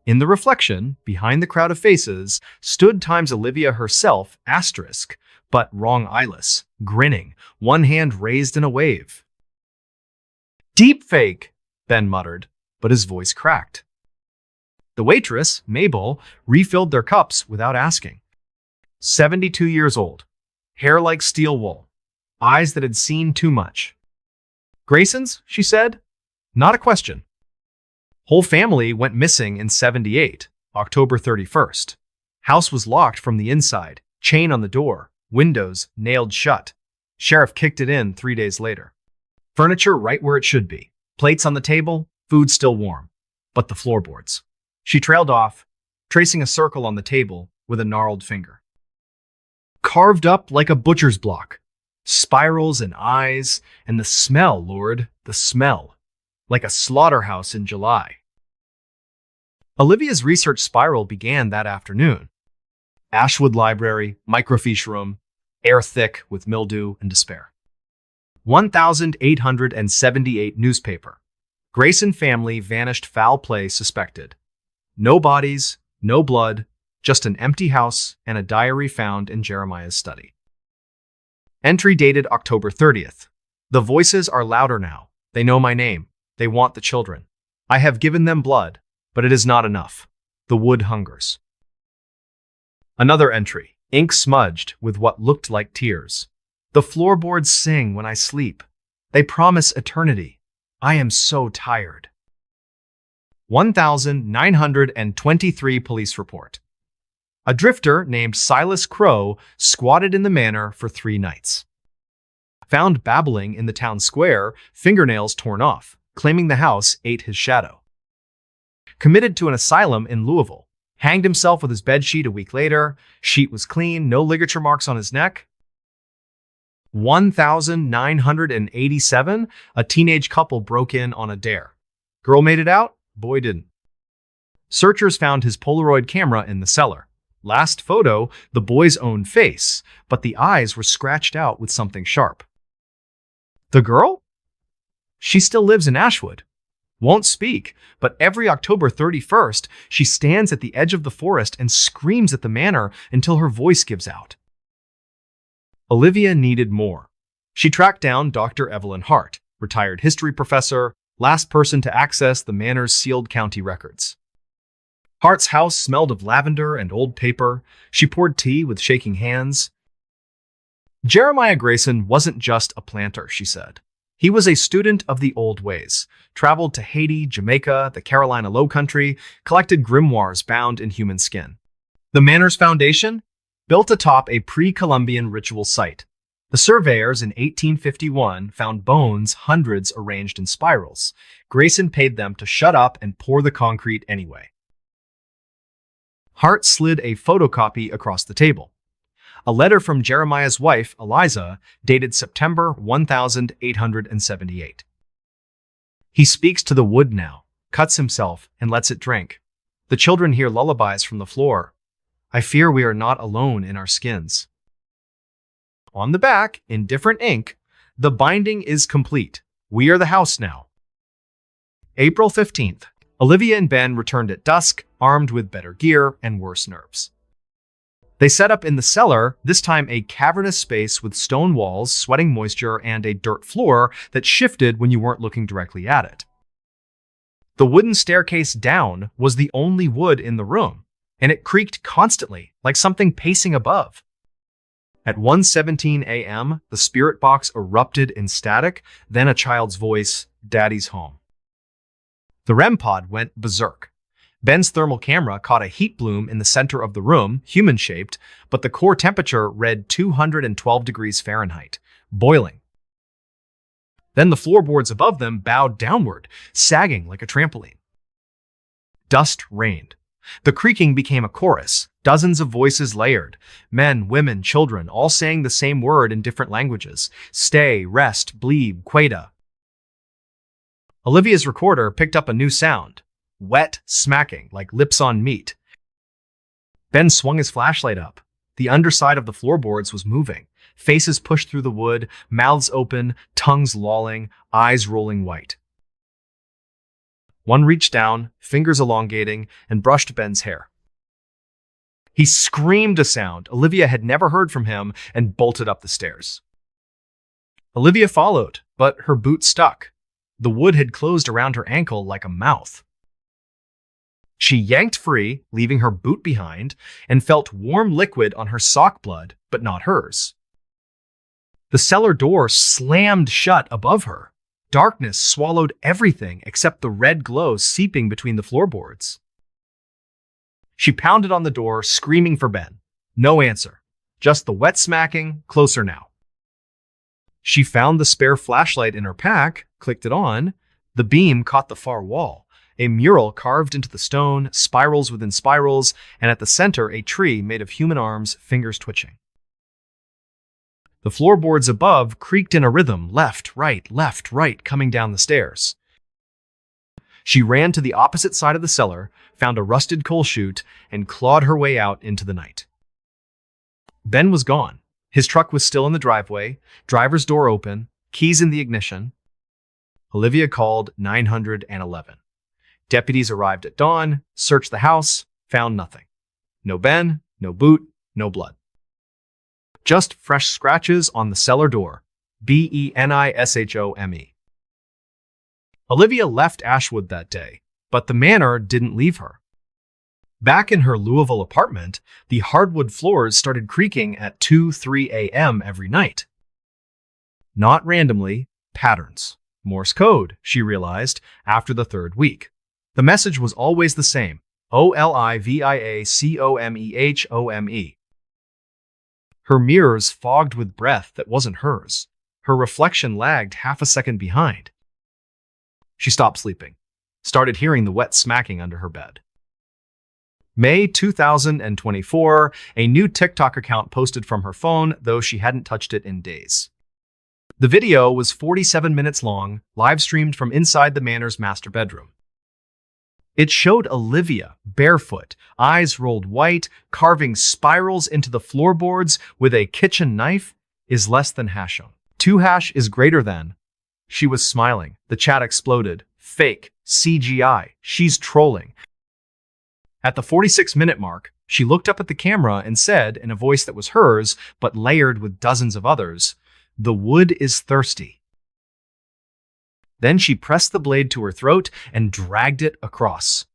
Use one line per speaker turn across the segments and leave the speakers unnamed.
In the reflection, behind the crowd of faces, stood Times Olivia herself, asterisk, but wrong eyeless, grinning, one hand raised in a wave. "Deep fake," Ben muttered, but his voice cracked. The waitress, Mabel, refilled their cups without asking. 72 years old, hair like steel wool, eyes that had seen too much. "Grayson's?" she said. Not a question. Whole family went missing in 78, October 31st. House was locked from the inside, chain on the door, windows nailed shut. Sheriff kicked it in 3 days later. Furniture right where it should be. Plates on the table, food still warm. But the floorboards. She trailed off, tracing a circle on the table with a gnarled finger. Carved up like a butcher's block. Spirals and eyes, and the smell, Lord, the smell. Like a slaughterhouse in July. Olivia's research spiral began that afternoon. Ashwood Library, microfiche room, air thick with mildew and despair. 1,878 newspaper. Grayson family vanished, foul play suspected. No bodies, no blood, just an empty house and a diary found in Jeremiah's study. Entry dated October 30th. The voices are louder now. They know my name. They want the children. I have given them blood, but it is not enough. The wood hungers. Another entry, ink smudged with what looked like tears. The floorboards sing when I sleep. They promise eternity. I am so tired. 1,923 police report. A drifter named Silas Crow squatted in the manor for 3 nights. Found babbling in the town square, fingernails torn off, claiming the house ate his shadow. Committed to an asylum in Louisville. Hanged himself with his bedsheet a week later. Sheet was clean, no ligature marks on his neck. 1,987, a teenage couple broke in on a dare. Girl made it out, boy didn't. Searchers found his Polaroid camera in the cellar. Last photo, the boy's own face, but the eyes were scratched out with something sharp. The girl? She still lives in Ashwood. Won't speak, but every October 31st, she stands at the edge of the forest and screams at the manor until her voice gives out. Olivia needed more. She tracked down Dr. Evelyn Hart, retired history professor, last person to access the manor's sealed county records. Hart's house smelled of lavender and old paper. She poured tea with shaking hands. Jeremiah Grayson wasn't just a planter, she said. He was a student of the old ways, traveled to Haiti, Jamaica, the Carolina Lowcountry, collected grimoires bound in human skin. The manor's foundation? Built atop a pre-Columbian ritual site. The surveyors in 1851 found bones, hundreds arranged in spirals. Grayson paid them to shut up and pour the concrete anyway. Hart slid a photocopy across the table. A letter from Jeremiah's wife, Eliza, dated September 1878. He speaks to the wood now, cuts himself, and lets it drink. The children hear lullabies from the floor. I fear we are not alone in our skins. On the back, in different ink, the binding is complete. We are the house now. April 15th. Olivia and Ben returned at dusk, armed with better gear and worse nerves. They set up in the cellar, this time a cavernous space with stone walls, sweating moisture, and a dirt floor that shifted when you weren't looking directly at it. The wooden staircase down was the only wood in the room, and it creaked constantly, like something pacing above. At 1:17 a.m., the spirit box erupted in static, then a child's voice, "Daddy's home." The REM pod went berserk. Ben's thermal camera caught a heat bloom in the center of the room, human-shaped, but the core temperature read 212 degrees Fahrenheit, boiling. Then the floorboards above them bowed downward, sagging like a trampoline. Dust rained. The creaking became a chorus, dozens of voices layered, men, women, children, all saying the same word in different languages. Stay, rest, bleed, queda. Olivia's recorder picked up a new sound. Wet smacking, like lips on meat. Ben swung his flashlight up. The underside of the floorboards was moving. Faces pushed through the wood, mouths open, tongues lolling, eyes rolling white. One reached down, fingers elongating, and brushed Ben's hair. He screamed a sound Olivia had never heard from him and bolted up the stairs. Olivia followed, but her boot stuck. The wood had closed around her ankle like a mouth. She yanked free, leaving her boot behind, and felt warm liquid on her sock blood, but not hers. The cellar door slammed shut above her. Darkness swallowed everything except the red glow seeping between the floorboards. She pounded on the door, screaming for Ben. No answer. Just the wet smacking, closer now. She found the spare flashlight in her pack, clicked it on. The beam caught the far wall. A mural carved into the stone, spirals within spirals, and at the center a tree made of human arms, fingers twitching. The floorboards above creaked in a rhythm, left, right, coming down the stairs. She ran to the opposite side of the cellar, found a rusted coal chute, and clawed her way out into the night. Ben was gone. His truck was still in the driveway, driver's door open, keys in the ignition. Olivia called 911. Deputies arrived at dawn, searched the house, found nothing. No Ben, no boot, no blood. Just fresh scratches on the cellar door. BENISHOME. Olivia left Ashwood that day, but the manor didn't leave her. Back in her Louisville apartment, the hardwood floors started creaking at 2-3 a.m. every night. Not randomly, patterns. Morse code, she realized after the third week. The message was always the same. OLIVIACOMEHOME. Her mirrors fogged with breath that wasn't hers. Her reflection lagged half a second behind. She stopped sleeping, started hearing the wet smacking under her bed. May 2024, a new TikTok account posted from her phone, though she hadn't touched it in days. The video was 47 minutes long, live-streamed from inside the manor's master bedroom. It showed Olivia, barefoot, eyes rolled white, carving spirals into the floorboards with a kitchen knife. Is less than hash on. 2 hash is greater than. She was smiling. The chat exploded. Fake. CGI. She's trolling. At the 46-minute mark, she looked up at the camera and said, in a voice that was hers, but layered with dozens of others, "The wood is thirsty." Then she pressed the blade to her throat and dragged it across.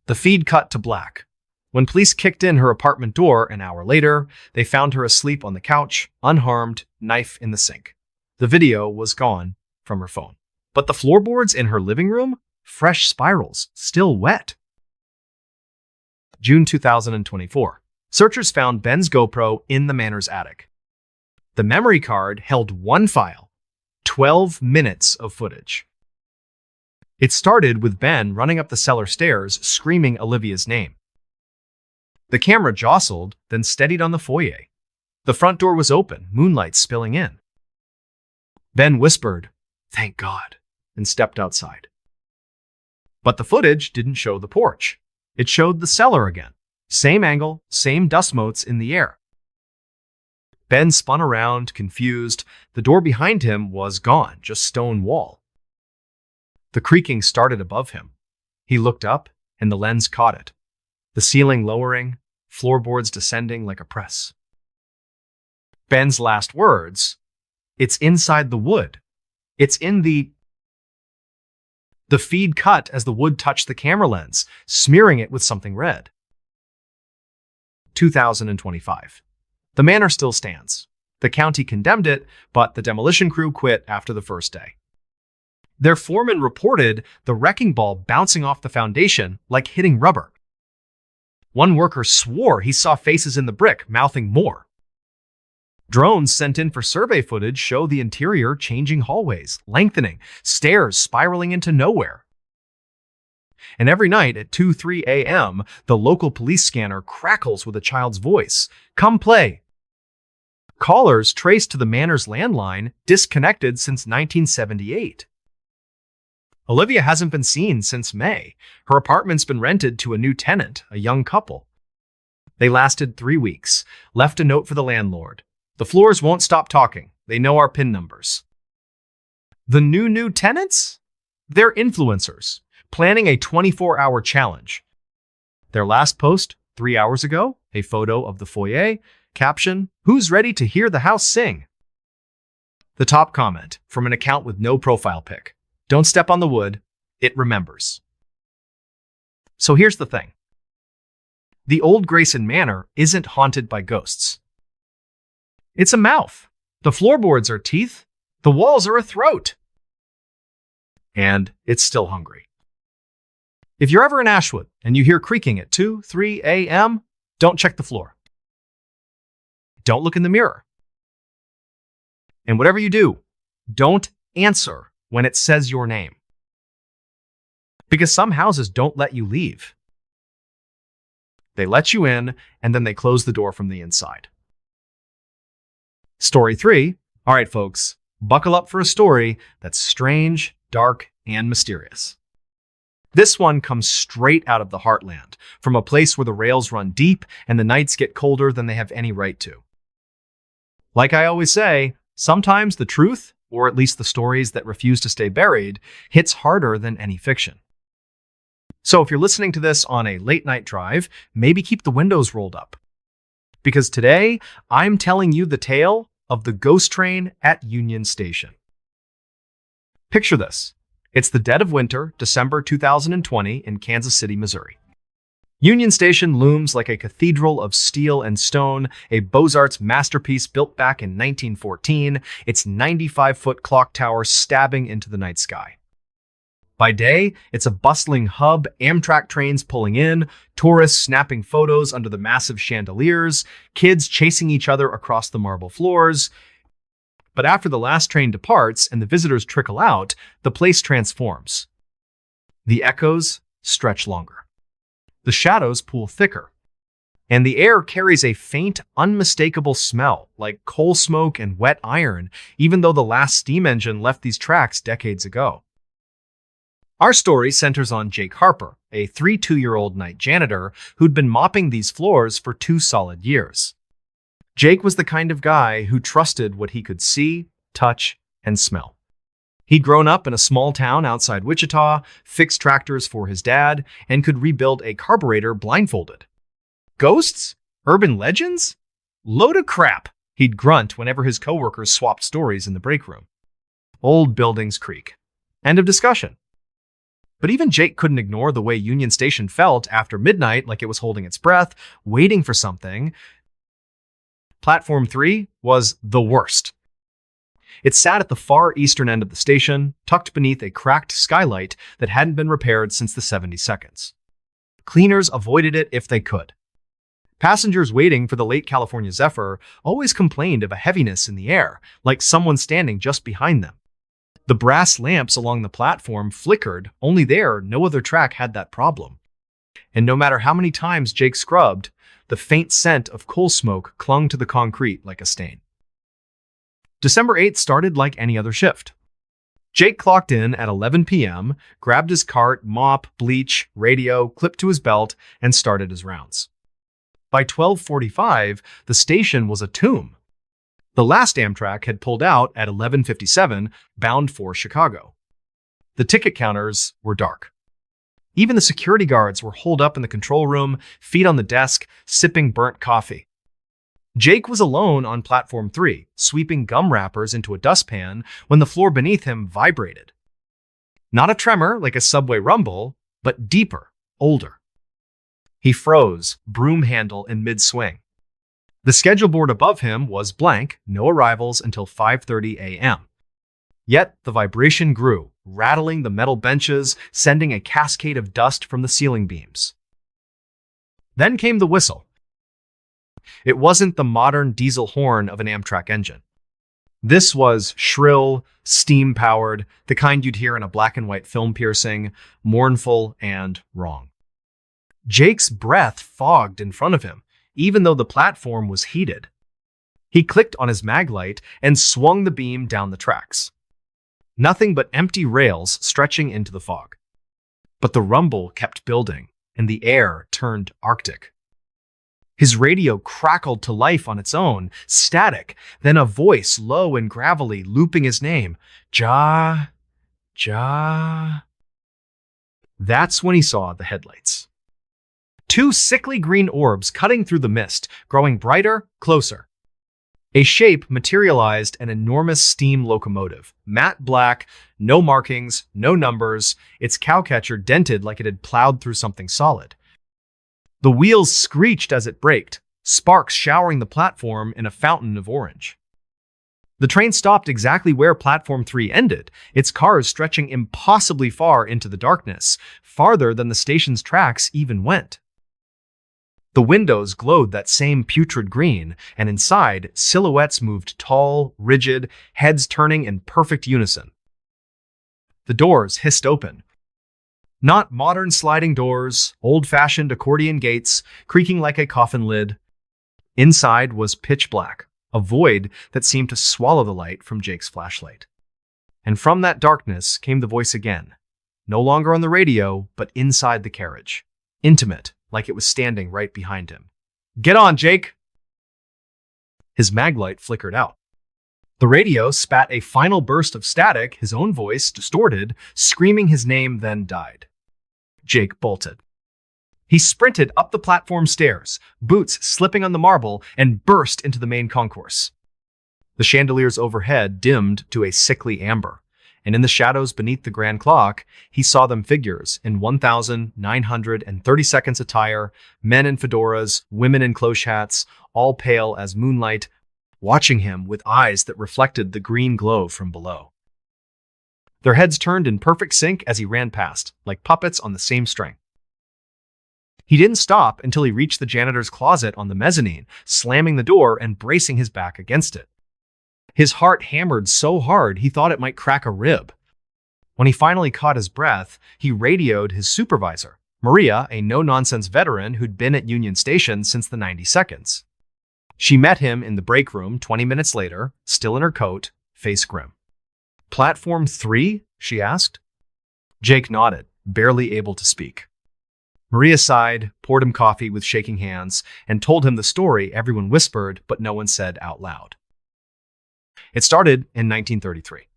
The feed cut to black. When police kicked in her apartment door an hour later, they found her asleep on the couch, unharmed, knife in the sink. The video was gone from her phone. But the floorboards in her living room? Fresh spirals, still wet. June 2024. Searchers found Ben's GoPro in the manor's attic. The memory card held one file. 12 minutes of footage. It started with Ben running up the cellar stairs, screaming Olivia's name. The camera jostled, then steadied on the foyer. The front door was open, moonlight spilling in. Ben whispered, "Thank God," and stepped outside. But the footage didn't show the porch. It showed the cellar again. Same angle, same dust motes in the air. Ben spun around, confused. The door behind him was gone, just stone wall. The creaking started above him. He looked up, and the lens caught it. The ceiling lowering, floorboards descending like a press. Ben's last words, "It's inside the wood. It's in the..." The feed cut as the wood touched the camera lens, smearing it with something red. 2025. The manor still stands. The county condemned it, but the demolition crew quit after the first day. Their foreman reported the wrecking ball bouncing off the foundation like hitting rubber. One worker swore he saw faces in the brick, mouthing more. Drones sent in for survey footage show the interior changing hallways, lengthening, stairs spiraling into nowhere. And every night at 2-3 a.m., the local police scanner crackles with a child's voice. "Come play." Callers traced to the manor's landline, disconnected since 1978. Olivia hasn't been seen since May. Her apartment's been rented to a new tenant, a young couple. They lasted 3 weeks, left a note for the landlord. "The floors won't stop talking. They know our PIN numbers." The new tenants? They're influencers, planning a 24-hour challenge. Their last post, 3 hours ago, a photo of the foyer, caption, "Who's ready to hear the house sing?" The top comment, from an account with no profile pic. Don't step on the wood, it remembers. So here's the thing. The old Grayson Manor isn't haunted by ghosts. It's a mouth. The floorboards are teeth. The walls are a throat. And it's still hungry. If you're ever in Ashwood and you hear creaking at 2, 3 a.m., don't check the floor. Don't look in the mirror. And whatever you do, don't answer when it says your name. Because some houses don't let you leave. They let you in, and then they close the door from the inside. Story 3. All right, folks, buckle up for a story that's strange, dark, and mysterious. This one comes straight out of the heartland, from a place where the rails run deep and the nights get colder than they have any right to. Like I always say, sometimes the truth, or at least the stories that refuse to stay buried, hits harder than any fiction. So if you're listening to this on a late-night drive, maybe keep the windows rolled up. Because today, I'm telling you the tale of the ghost train at Union Station. Picture this. It's the dead of winter, December 2020, in Kansas City, Missouri. Union Station looms like a cathedral of steel and stone, a Beaux-Arts masterpiece built back in 1914, its 95-foot clock tower stabbing into the night sky. By day, it's a bustling hub, Amtrak trains pulling in, tourists snapping photos under the massive chandeliers, kids chasing each other across the marble floors. But after the last train departs and the visitors trickle out, the place transforms. The echoes stretch longer. The shadows pool thicker. And the air carries a faint, unmistakable smell, like coal smoke and wet iron, even though the last steam engine left these tracks decades ago. Our story centers on Jake Harper, a 32-year-old night janitor who'd been mopping these floors for 2 solid years. Jake was the kind of guy who trusted what he could see, touch, and smell. He'd grown up in a small town outside Wichita, fixed tractors for his dad, and could rebuild a carburetor blindfolded. Ghosts? Urban legends? Load of crap, he'd grunt whenever his coworkers swapped stories in the break room. Old buildings creak. End of discussion. But even Jake couldn't ignore the way Union Station felt after midnight, like it was holding its breath, waiting for something. Platform 3 was the worst. It sat at the far eastern end of the station, tucked beneath a cracked skylight that hadn't been repaired since the 70s. Cleaners avoided it if they could. Passengers waiting for the late California Zephyr always complained of a heaviness in the air, like someone standing just behind them. The brass lamps along the platform flickered, only there, no other track had that problem. And no matter how many times Jake scrubbed, the faint scent of coal smoke clung to the concrete like a stain. December 8th started like any other shift. Jake clocked in at 11 p.m., grabbed his cart, mop, bleach, radio, clipped to his belt, and started his rounds. By 12:45, the station was a tomb. The last Amtrak had pulled out at 11:57, bound for Chicago. The ticket counters were dark. Even the security guards were holed up in the control room, feet on the desk, sipping burnt coffee. Jake was alone on Platform 3, sweeping gum wrappers into a dustpan when the floor beneath him vibrated. Not a tremor like a subway rumble, but deeper, older. He froze, broom handle in mid-swing. The schedule board above him was blank, no arrivals until 5:30 a.m. Yet the vibration grew, rattling the metal benches, sending a cascade of dust from the ceiling beams. Then came the whistle. It wasn't the modern diesel horn of an Amtrak engine. This was shrill, steam-powered, the kind you'd hear in a black and white film piercing, mournful and wrong. Jake's breath fogged in front of him, even though the platform was heated. He clicked on his maglite and swung the beam down the tracks. Nothing but empty rails stretching into the fog. But the rumble kept building, and the air turned arctic. His radio crackled to life on its own, static, then a voice low and gravelly looping his name. Ja. Ja. That's when he saw the headlights. Two sickly green orbs cutting through the mist, growing brighter, closer. A shape materialized an enormous steam locomotive, matte black, no markings, no numbers, its cowcatcher dented like it had plowed through something solid. The wheels screeched as it braked, sparks showering the platform in a fountain of orange. The train stopped exactly where Platform 3 ended, its cars stretching impossibly far into the darkness, farther than the station's tracks even went. The windows glowed that same putrid green, and inside, silhouettes moved tall, rigid, heads turning in perfect unison. The doors hissed open. Not modern sliding doors, old-fashioned accordion gates, creaking like a coffin lid. Inside was pitch black, a void that seemed to swallow the light from Jake's flashlight. And from that darkness came the voice again, no longer on the radio, but inside the carriage, intimate, like it was standing right behind him. "Get on, Jake!" His maglite flickered out. The radio spat a final burst of static, his own voice, distorted, screaming his name, then died. Jake bolted. He sprinted up the platform stairs, boots slipping on the marble, and burst into the main concourse. The chandeliers overhead dimmed to a sickly amber, and in the shadows beneath the grand clock, he saw them figures in 1,930 attire, men in fedoras, women in cloche hats, all pale as moonlight, watching him with eyes that reflected the green glow from below. Their heads turned in perfect sync as he ran past, like puppets on the same string. He didn't stop until he reached the janitor's closet on the mezzanine, slamming the door and bracing his back against it. His heart hammered so hard he thought it might crack a rib. When he finally caught his breath, he radioed his supervisor, Maria, a no-nonsense veteran who'd been at Union Station since the 90 seconds. She met him in the break room 20 minutes later, still in her coat, face grim. "Platform 3?" she asked. Jake nodded, barely able to speak. Maria sighed, poured him coffee with shaking hands, and told him the story everyone whispered but no one said out loud. It started in 1933.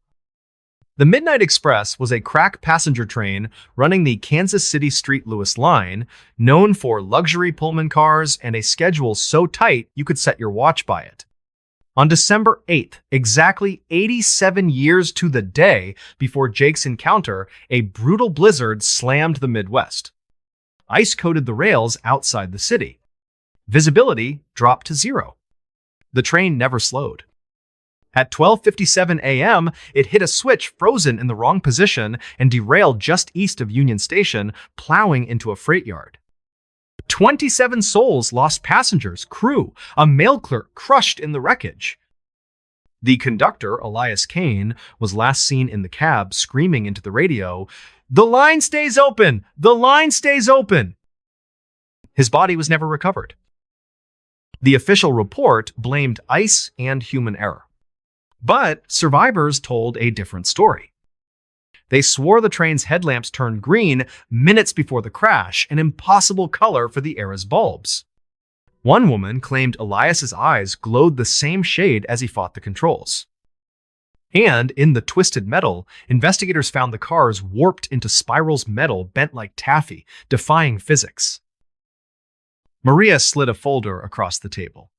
The Midnight Express was a crack passenger train running the Kansas City St. Louis line, known for luxury Pullman cars and a schedule so tight you could set your watch by it. On December 8th, exactly 87 years to the day before Jake's encounter, a brutal blizzard slammed the Midwest. Ice coated the rails outside the city. Visibility dropped to zero. The train never slowed. At 12:57 a.m., it hit a switch frozen in the wrong position and derailed just east of Union Station, plowing into a freight yard. 27 souls lost passengers, crew, a mail clerk crushed in the wreckage. The conductor, Elias Kane, was last seen in the cab screaming into the radio, "The line stays open! The line stays open!" His body was never recovered. The official report blamed ice and human error. But survivors told a different story. They swore the train's headlamps turned green minutes before the crash, an impossible color for the era's bulbs. One woman claimed Elias's eyes glowed the same shade as he fought the controls. And in the twisted metal, investigators found the cars warped into spirals metal bent like taffy, defying physics. Maria slid a folder across the table.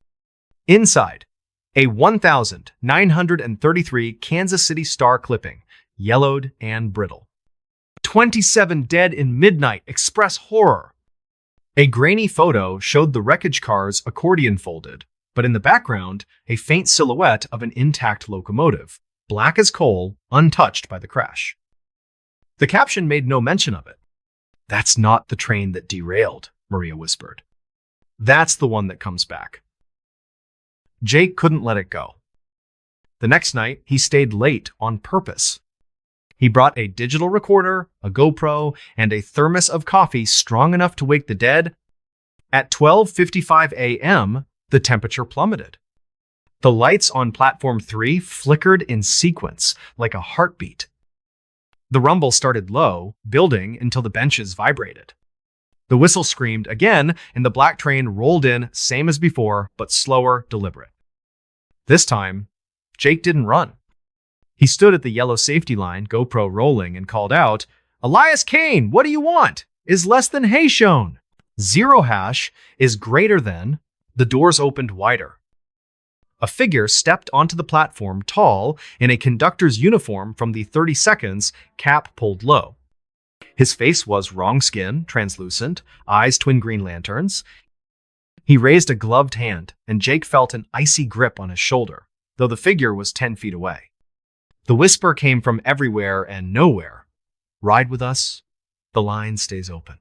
Inside, a 1,933 Kansas City Star clipping, yellowed and brittle. 27 dead in Midnight Express horror. A grainy photo showed the wreckage cars accordion folded, but in the background, a faint silhouette of an intact locomotive, black as coal, untouched by the crash. The caption made no mention of it. "That's not the train that derailed," Maria whispered. "That's the one that comes back." Jake couldn't let it go. The next night, he stayed late on purpose. He brought a digital recorder, a GoPro, and a thermos of coffee strong enough to wake the dead. At 12:55 a.m., the temperature plummeted. The lights on Platform 3 flickered in sequence, like a heartbeat. The rumble started low, building until the benches vibrated. The whistle screamed again, and the black train rolled in, same as before, but slower, deliberate. This time, Jake didn't run. He stood at the yellow safety line, GoPro rolling, and called out, "Elias Kane, what do you want? Is less than hay shown? Zero hash is greater than." The doors opened wider. A figure stepped onto the platform, tall, in a conductor's uniform from the 30 seconds, cap pulled low. His face was wrong skin, translucent, eyes twin green lanterns. He raised a gloved hand, and Jake felt an icy grip on his shoulder, though the figure was 10 feet away. The whisper came from everywhere and nowhere. "Ride with us. The line stays open."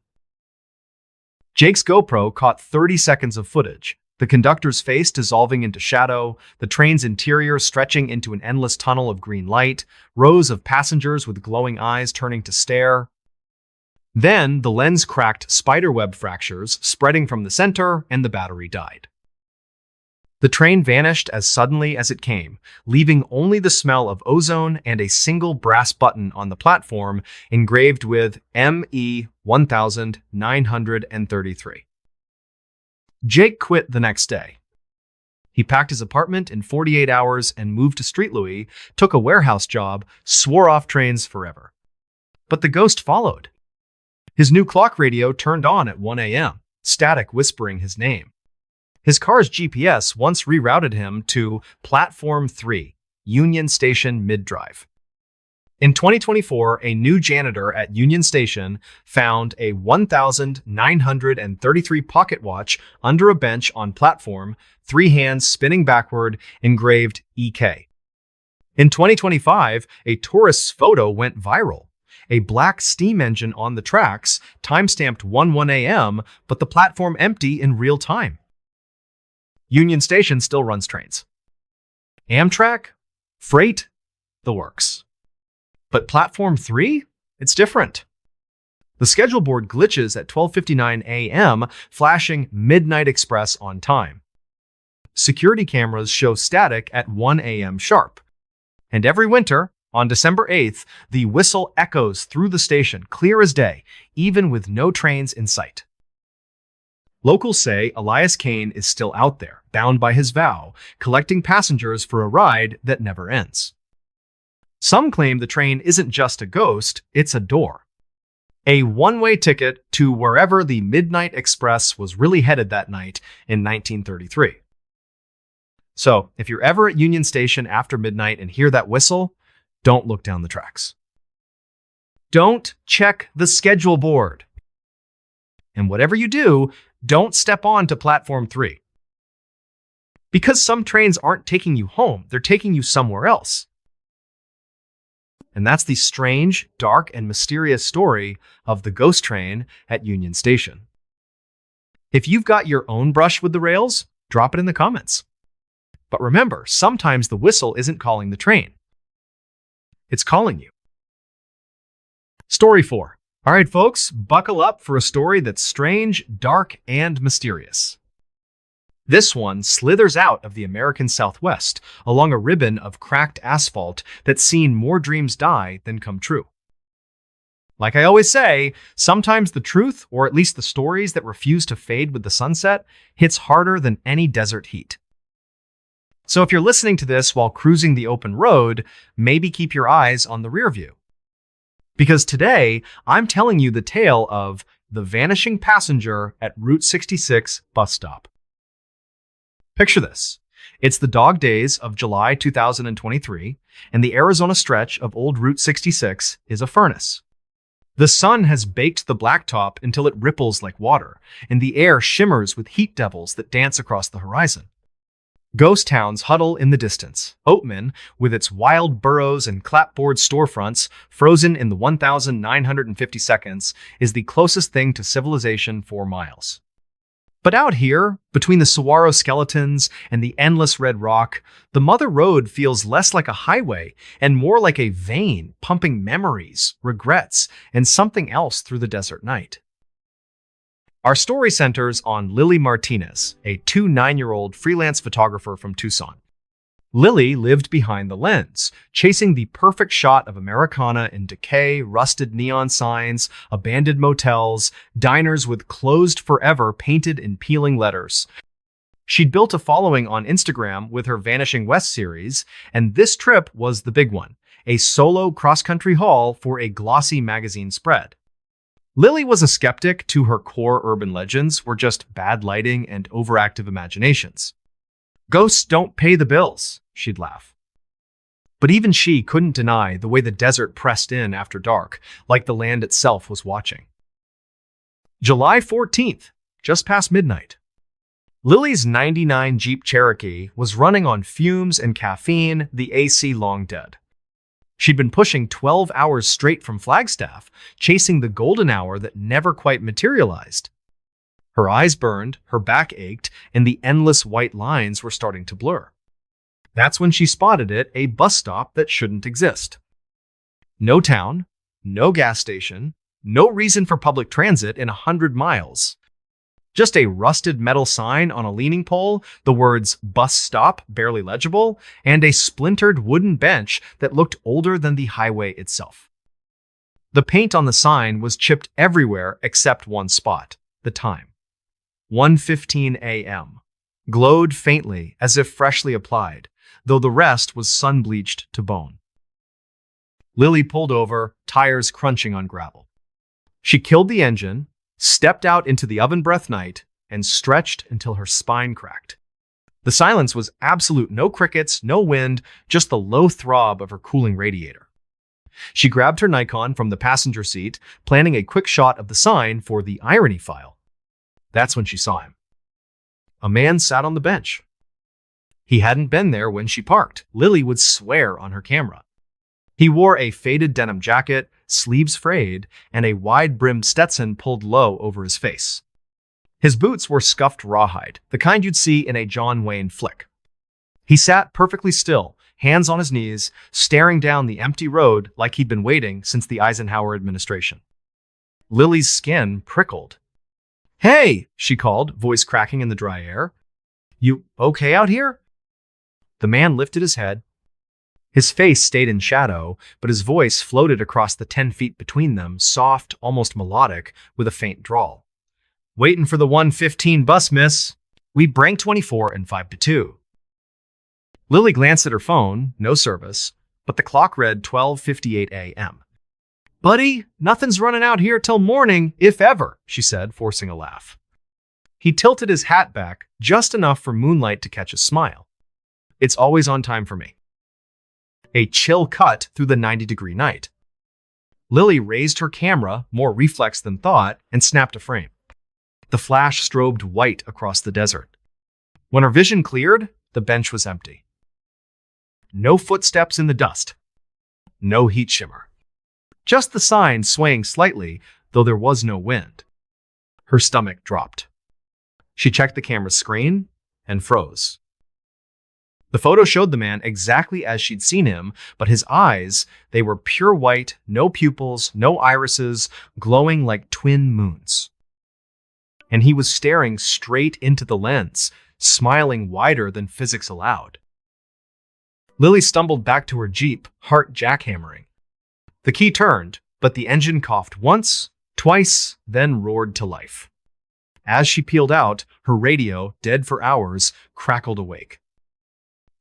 Jake's GoPro caught 30 seconds of footage, the conductor's face dissolving into shadow, the train's interior stretching into an endless tunnel of green light, rows of passengers with glowing eyes turning to stare. Then the lens cracked, spiderweb fractures spreading from the center, and the battery died. The train vanished as suddenly as it came, leaving only the smell of ozone and a single brass button on the platform engraved with ME 1933. Jake quit the next day. He packed his apartment in 48 hours and moved to Street Louis, took a warehouse job, swore off trains forever. But the ghost followed. His new clock radio turned on at 1 a.m., static whispering his name. His car's GPS once rerouted him to Platform 3, Union Station Mid-Drive. In 2024, a new janitor at Union Station found a 1933 pocket watch under a bench on platform, 3 hands spinning backward, engraved EK. In 2025, a tourist's photo went viral. A black steam engine on the tracks, timestamped 1 a.m., but the platform empty in real time. Union Station still runs trains. Amtrak? Freight? The works. But Platform 3? It's different. The schedule board glitches at 12:59 a.m., flashing Midnight Express on time. Security cameras show static at 1 a.m. sharp. And every winter, on December 8th, the whistle echoes through the station, clear as day, even with no trains in sight. Locals say Elias Kane is still out there, bound by his vow, collecting passengers for a ride that never ends. Some claim the train isn't just a ghost, it's a door. A one-way ticket to wherever the Midnight Express was really headed that night in 1933. So, if you're ever at Union Station after midnight and hear that whistle, don't look down the tracks. Don't check the schedule board. And whatever you do, don't step on to Platform 3. Because some trains aren't taking you home, they're taking you somewhere else. And that's the strange, dark, and mysterious story of the ghost train at Union Station. If you've got your own brush with the rails, drop it in the comments. But remember, sometimes the whistle isn't calling the train. It's calling you. Story 4. All right, folks, buckle up for a story that's strange, dark, and mysterious. This one slithers out of the American Southwest along a ribbon of cracked asphalt that's seen more dreams die than come true. Like I always say, sometimes the truth, or at least the stories that refuse to fade with the sunset, hits harder than any desert heat. So if you're listening to this while cruising the open road, maybe keep your eyes on the rear view. Because today, I'm telling you the tale of the vanishing passenger at Route 66 bus stop. Picture this. It's the dog days of July 2023, and the Arizona stretch of old Route 66 is a furnace. The sun has baked the blacktop until it ripples like water, and the air shimmers with heat devils that dance across the horizon. Ghost towns huddle in the distance. Oatman, with its wild burrows and clapboard storefronts frozen in the 1,950 seconds, is the closest thing to civilization for miles. But out here, between the saguaro skeletons and the endless red rock, the Mother Road feels less like a highway and more like a vein pumping memories, regrets, and something else through the desert night. Our story centers on Lily Martinez, a 9-year-old freelance photographer from Tucson. Lily lived behind the lens, chasing the perfect shot of Americana in decay, rusted neon signs, abandoned motels, diners with "closed forever" painted in peeling letters. She'd built a following on Instagram with her Vanishing West series, and this trip was the big one, a solo cross-country haul for a glossy magazine spread. Lily was a skeptic to her core urban legends were just bad lighting and overactive imaginations. Ghosts don't pay the bills, she'd laugh. But even she couldn't deny the way the desert pressed in after dark, like the land itself was watching. July 14th, just past midnight. Lily's '99 Jeep Cherokee was running on fumes and caffeine, the AC long dead. She'd been pushing 12 hours straight from Flagstaff, chasing the golden hour that never quite materialized. Her eyes burned, her back ached, and the endless white lines were starting to blur. That's when she spotted it, a bus stop that shouldn't exist. No town, no gas station, no reason for public transit in 100 miles. Just a rusted metal sign on a leaning pole, the words "bus stop" barely legible, and a splintered wooden bench that looked older than the highway itself. The paint on the sign was chipped everywhere except one spot, the time. 1:15 a.m. Glowed faintly as if freshly applied, though the rest was sun-bleached to bone. Lily pulled over, tires crunching on gravel. She killed the engine, stepped out into the oven-breath night, and stretched until her spine cracked. The silence was absolute, no crickets, no wind, just the low throb of her cooling radiator. She grabbed her Nikon from the passenger seat, planning a quick shot of the sign for the irony file. That's when she saw him. A man sat on the bench. He hadn't been there when she parked. Lily would swear on her camera. He wore a faded denim jacket, sleeves frayed, and a wide-brimmed Stetson pulled low over his face. His boots were scuffed rawhide, the kind you'd see in a John Wayne flick. He sat perfectly still, hands on his knees, staring down the empty road like he'd been waiting since the Eisenhower administration. Lily's skin prickled. "Hey," she called, voice cracking in the dry air. "You okay out here?" The man lifted his head. His face stayed in shadow, but his voice floated across the 10 feet between them, soft, almost melodic, with a faint drawl. "Waiting for the 1:15 bus, miss. We brank 24 and 5 to 2. Lily glanced at her phone, no service, but the clock read 12:58 a.m. "Buddy, nothing's running out here till morning, if ever," she said, forcing a laugh. He tilted his hat back, just enough for moonlight to catch a smile. "It's always on time for me." A chill cut through the 90-degree night. Lily raised her camera, more reflex than thought, and snapped a frame. The flash strobed white across the desert. When her vision cleared, the bench was empty. No footsteps in the dust. No heat shimmer. Just the sign swaying slightly, though there was no wind. Her stomach dropped. She checked the camera's screen and froze. The photo showed the man exactly as she'd seen him, but his eyes, they were pure white, no pupils, no irises, glowing like twin moons. And he was staring straight into the lens, smiling wider than physics allowed. Lily stumbled back to her Jeep, heart jackhammering. The key turned, but the engine coughed once, twice, then roared to life. As she peeled out, her radio, dead for hours, crackled awake.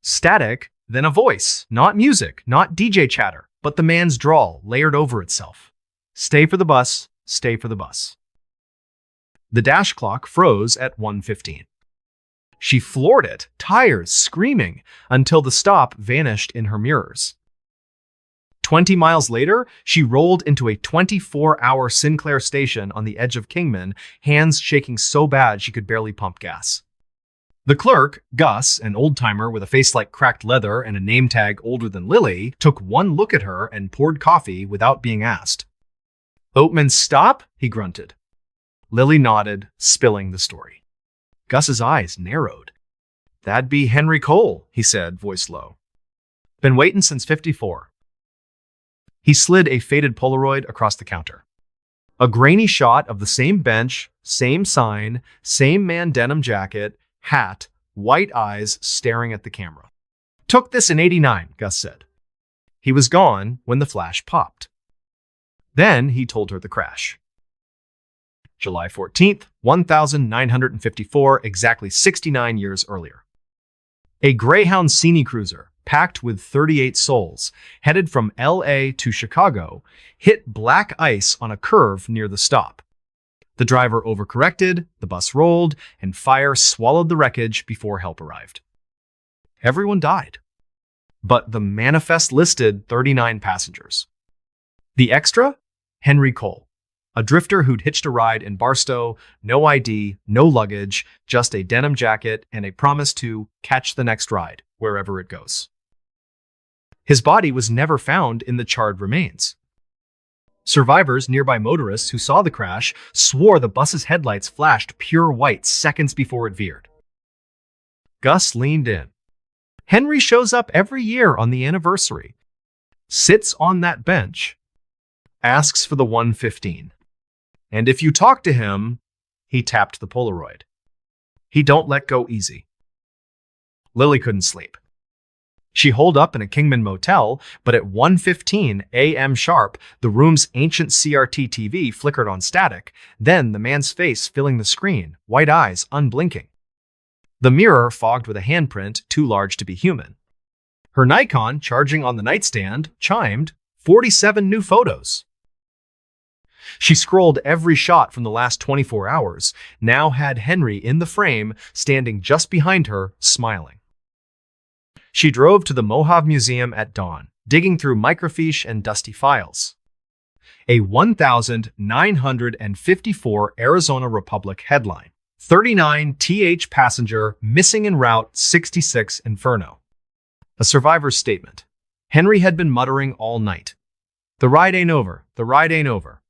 Static, then a voice, not music, not DJ chatter, but the man's drawl layered over itself. "Stay for the bus, stay for the bus." The dash clock froze at 1:15. She floored it, tires screaming, until the stop vanished in her mirrors. 20 miles later, she rolled into a 24-hour Sinclair station on the edge of Kingman, hands shaking so bad she could barely pump gas. The clerk, Gus, an old-timer with a face like cracked leather and a name tag older than Lily, took one look at her and poured coffee without being asked. "Oatman stop?" he grunted. Lily nodded, spilling the story. Gus's eyes narrowed. "That'd be Henry Cole," he said, voice low. "Been waiting since '54. He slid a faded Polaroid across the counter. A grainy shot of the same bench, same sign, same man denim jacket, hat, white eyes staring at the camera. "Took this in '89, Gus said. He was gone when the flash popped. Then he told her the crash. July 14th, 1954, exactly 69 years earlier. A Greyhound Cine cruiser, packed with 38 souls, headed from LA to Chicago, hit black ice on a curve near the stop. The driver overcorrected, the bus rolled, and fire swallowed the wreckage before help arrived. Everyone died. But the manifest listed 39 passengers. The extra? Henry Cole, a drifter who'd hitched a ride in Barstow, no ID, no luggage, just a denim jacket and a promise to catch the next ride, wherever it goes. His body was never found in the charred remains. Survivors, nearby motorists who saw the crash, swore the bus's headlights flashed pure white seconds before it veered. Gus leaned in. Henry shows up every year on the anniversary, sits on that bench, asks for the 115. And if you talk to him, he tapped the Polaroid. He don't let go easy. Lily couldn't sleep. She holed up in a Kingman motel, but at 1:15 a.m. sharp, the room's ancient CRT TV flickered on static, then the man's face filling the screen, white eyes unblinking. The mirror fogged with a handprint too large to be human. Her Nikon, charging on the nightstand, chimed 47 new photos. She scrolled every shot from the last 24 hours, now had Henry in the frame, standing just behind her, smiling. She drove to the Mojave Museum at dawn, digging through microfiche and dusty files. A 1,954 Arizona Republic headline. 39 TH passenger missing en route 66 Inferno. A survivor's statement. Henry had been muttering all night. The ride ain't over. The ride ain't over.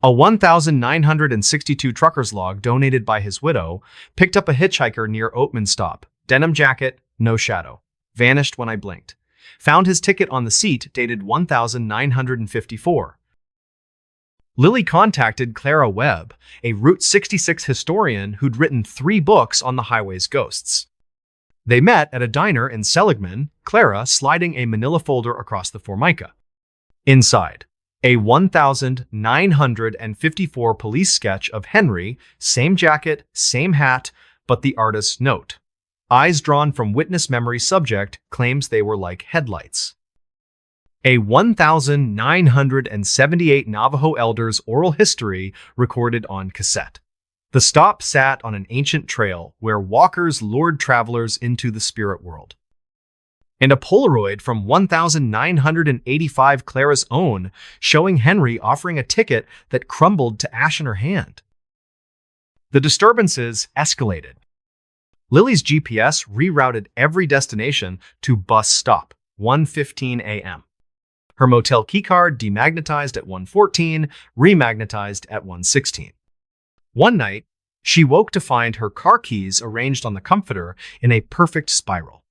A 1,962 trucker's log donated by his widow picked up a hitchhiker near Oatman Stop. Denim jacket, no shadow. Vanished when I blinked. Found his ticket on the seat dated 1,954. Lily contacted Clara Webb, a Route 66 historian who'd written 3 books on the highway's ghosts. They met at a diner in Seligman, Clara sliding a manila folder across the Formica. Inside, a 1,954 police sketch of Henry, same jacket, same hat, but the artist's note. Eyes drawn from witness memory subject claims they were like headlights. A 1,978 Navajo elders' oral history recorded on cassette. The stop sat on an ancient trail where walkers lured travelers into the spirit world. And a Polaroid from 1,985 Clara's own, showing Henry offering a ticket that crumbled to ash in her hand. The disturbances escalated. Lily's GPS rerouted every destination to bus stop, 1:15 a.m. Her motel keycard demagnetized at 1:14, remagnetized at 1:16. One night, she woke to find her car keys arranged on the comforter in a perfect spiral.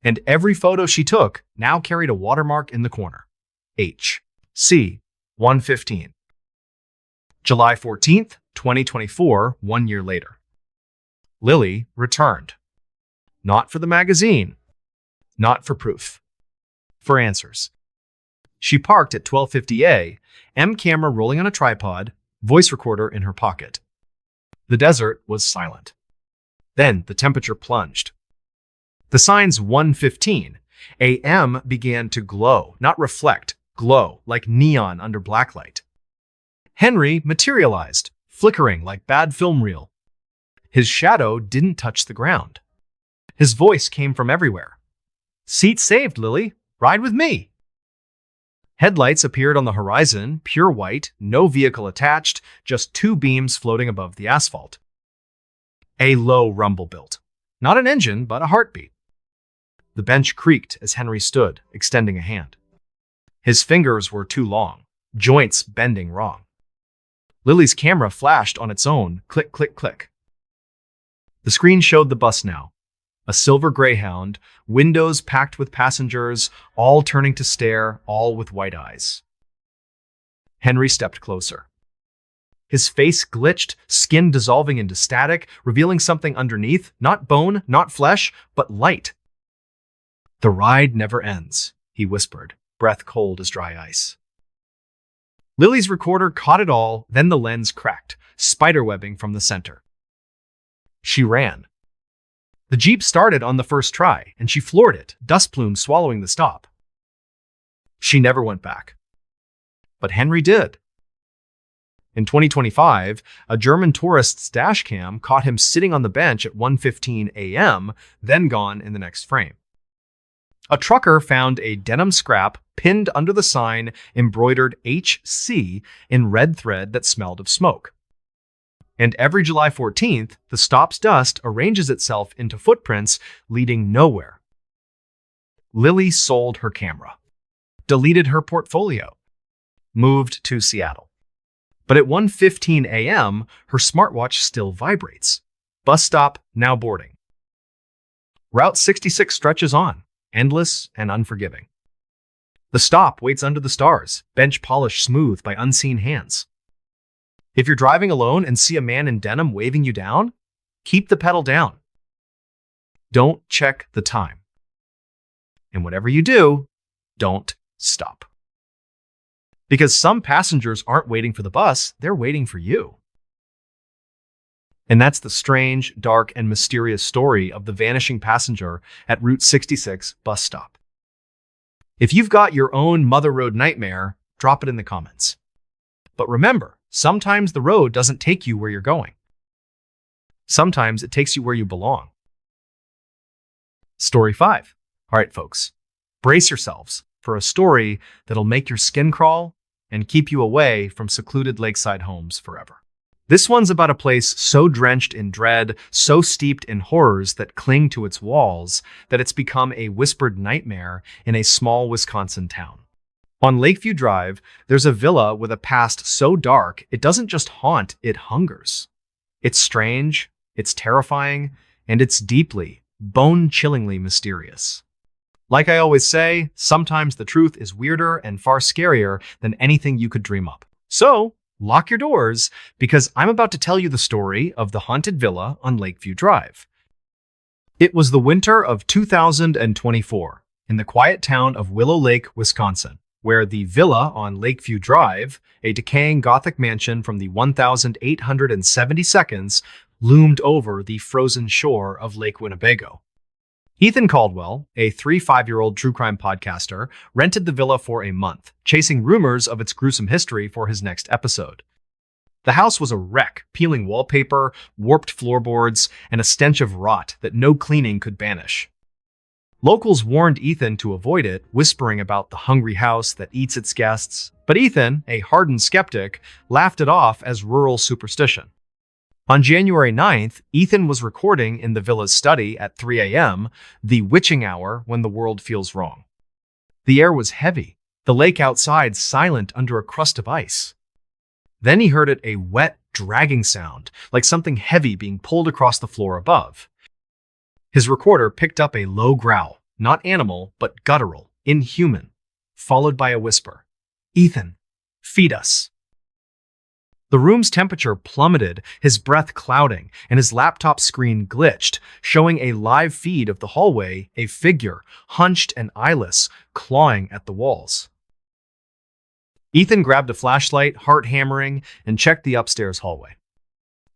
And every photo she took now carried a watermark in the corner. H. C. 115. July 14th, 2024, 1 year later. Lily returned. Not for the magazine. Not for proof. For answers. She parked at 12:50 a.m., camera rolling on a tripod, voice recorder in her pocket. The desert was silent. Then the temperature plunged. The signs 1:15 a.m. began to glow, not reflect, glow like neon under blacklight. Henry materialized, flickering like bad film reel. His shadow didn't touch the ground. His voice came from everywhere. Seat saved, Lily. Ride with me. Headlights appeared on the horizon, pure white, no vehicle attached, just 2 beams floating above the asphalt. A low rumble built. Not an engine, but a heartbeat. The bench creaked as Henry stood, extending a hand. His fingers were too long, joints bending wrong. Lily's camera flashed on its own, click, click, click. The screen showed the bus now. A silver Greyhound, windows packed with passengers, all turning to stare, all with white eyes. Henry stepped closer. His face glitched, skin dissolving into static, revealing something underneath, not bone, not flesh, but light. The ride never ends, he whispered, breath cold as dry ice. Lily's recorder caught it all, then the lens cracked, spiderwebbing from the center. She ran. The Jeep started on the first try, and she floored it, dust plumes swallowing the stop. She never went back. But Henry did. In 2025, a German tourist's dashcam caught him sitting on the bench at 1:15 a.m., then gone in the next frame. A trucker found a denim scrap pinned under the sign embroidered HC in red thread that smelled of smoke. And every July 14th, the stop's dust arranges itself into footprints leading nowhere. Lily sold her camera, deleted her portfolio, moved to Seattle. But at 1:15 a.m., her smartwatch still vibrates. Bus stop, now boarding. Route 66 stretches on, endless and unforgiving. The stop waits under the stars, bench polished smooth by unseen hands. If you're driving alone and see a man in denim waving you down, keep the pedal down. Don't check the time. And whatever you do, don't stop. Because some passengers aren't waiting for the bus, they're waiting for you. And that's the strange, dark, and mysterious story of the vanishing passenger at Route 66 bus stop. If you've got your own Mother Road nightmare, drop it in the comments. But remember, sometimes the road doesn't take you where you're going. Sometimes it takes you where you belong. Story 5. All right, folks, brace yourselves for a story that'll make your skin crawl and keep you away from secluded lakeside homes forever. This one's about a place so drenched in dread, so steeped in horrors that cling to its walls, that it's become a whispered nightmare in a small Wisconsin town. On Lakeview Drive, there's a villa with a past so dark it doesn't just haunt, it hungers. It's strange, it's terrifying, and it's deeply, bone-chillingly mysterious. Like I always say, sometimes the truth is weirder and far scarier than anything you could dream up. So, lock your doors, because I'm about to tell you the story of the haunted villa on Lakeview Drive. It was the winter of 2024 in the quiet town of Willow Lake, Wisconsin, where the villa on Lakeview Drive, a decaying Gothic mansion from the 1872, loomed over the frozen shore of Lake Winnebago. Ethan Caldwell, a 5-year-old true crime podcaster, rented the villa for a month, chasing rumors of its gruesome history for his next episode. The house was a wreck, peeling wallpaper, warped floorboards, and a stench of rot that no cleaning could banish. Locals warned Ethan to avoid it, whispering about the hungry house that eats its guests, but Ethan, a hardened skeptic, laughed it off as rural superstition. On January 9th, Ethan was recording in the villa's study at 3 a.m., the witching hour when the world feels wrong. The air was heavy, the lake outside silent under a crust of ice. Then he heard a wet, dragging sound, like something heavy being pulled across the floor above. His recorder picked up a low growl, not animal, but guttural, inhuman, followed by a whisper. "Ethan, feed us." The room's temperature plummeted, his breath clouding, and his laptop screen glitched, showing a live feed of the hallway, a figure, hunched and eyeless, clawing at the walls. Ethan grabbed a flashlight, heart hammering, and checked the upstairs hallway.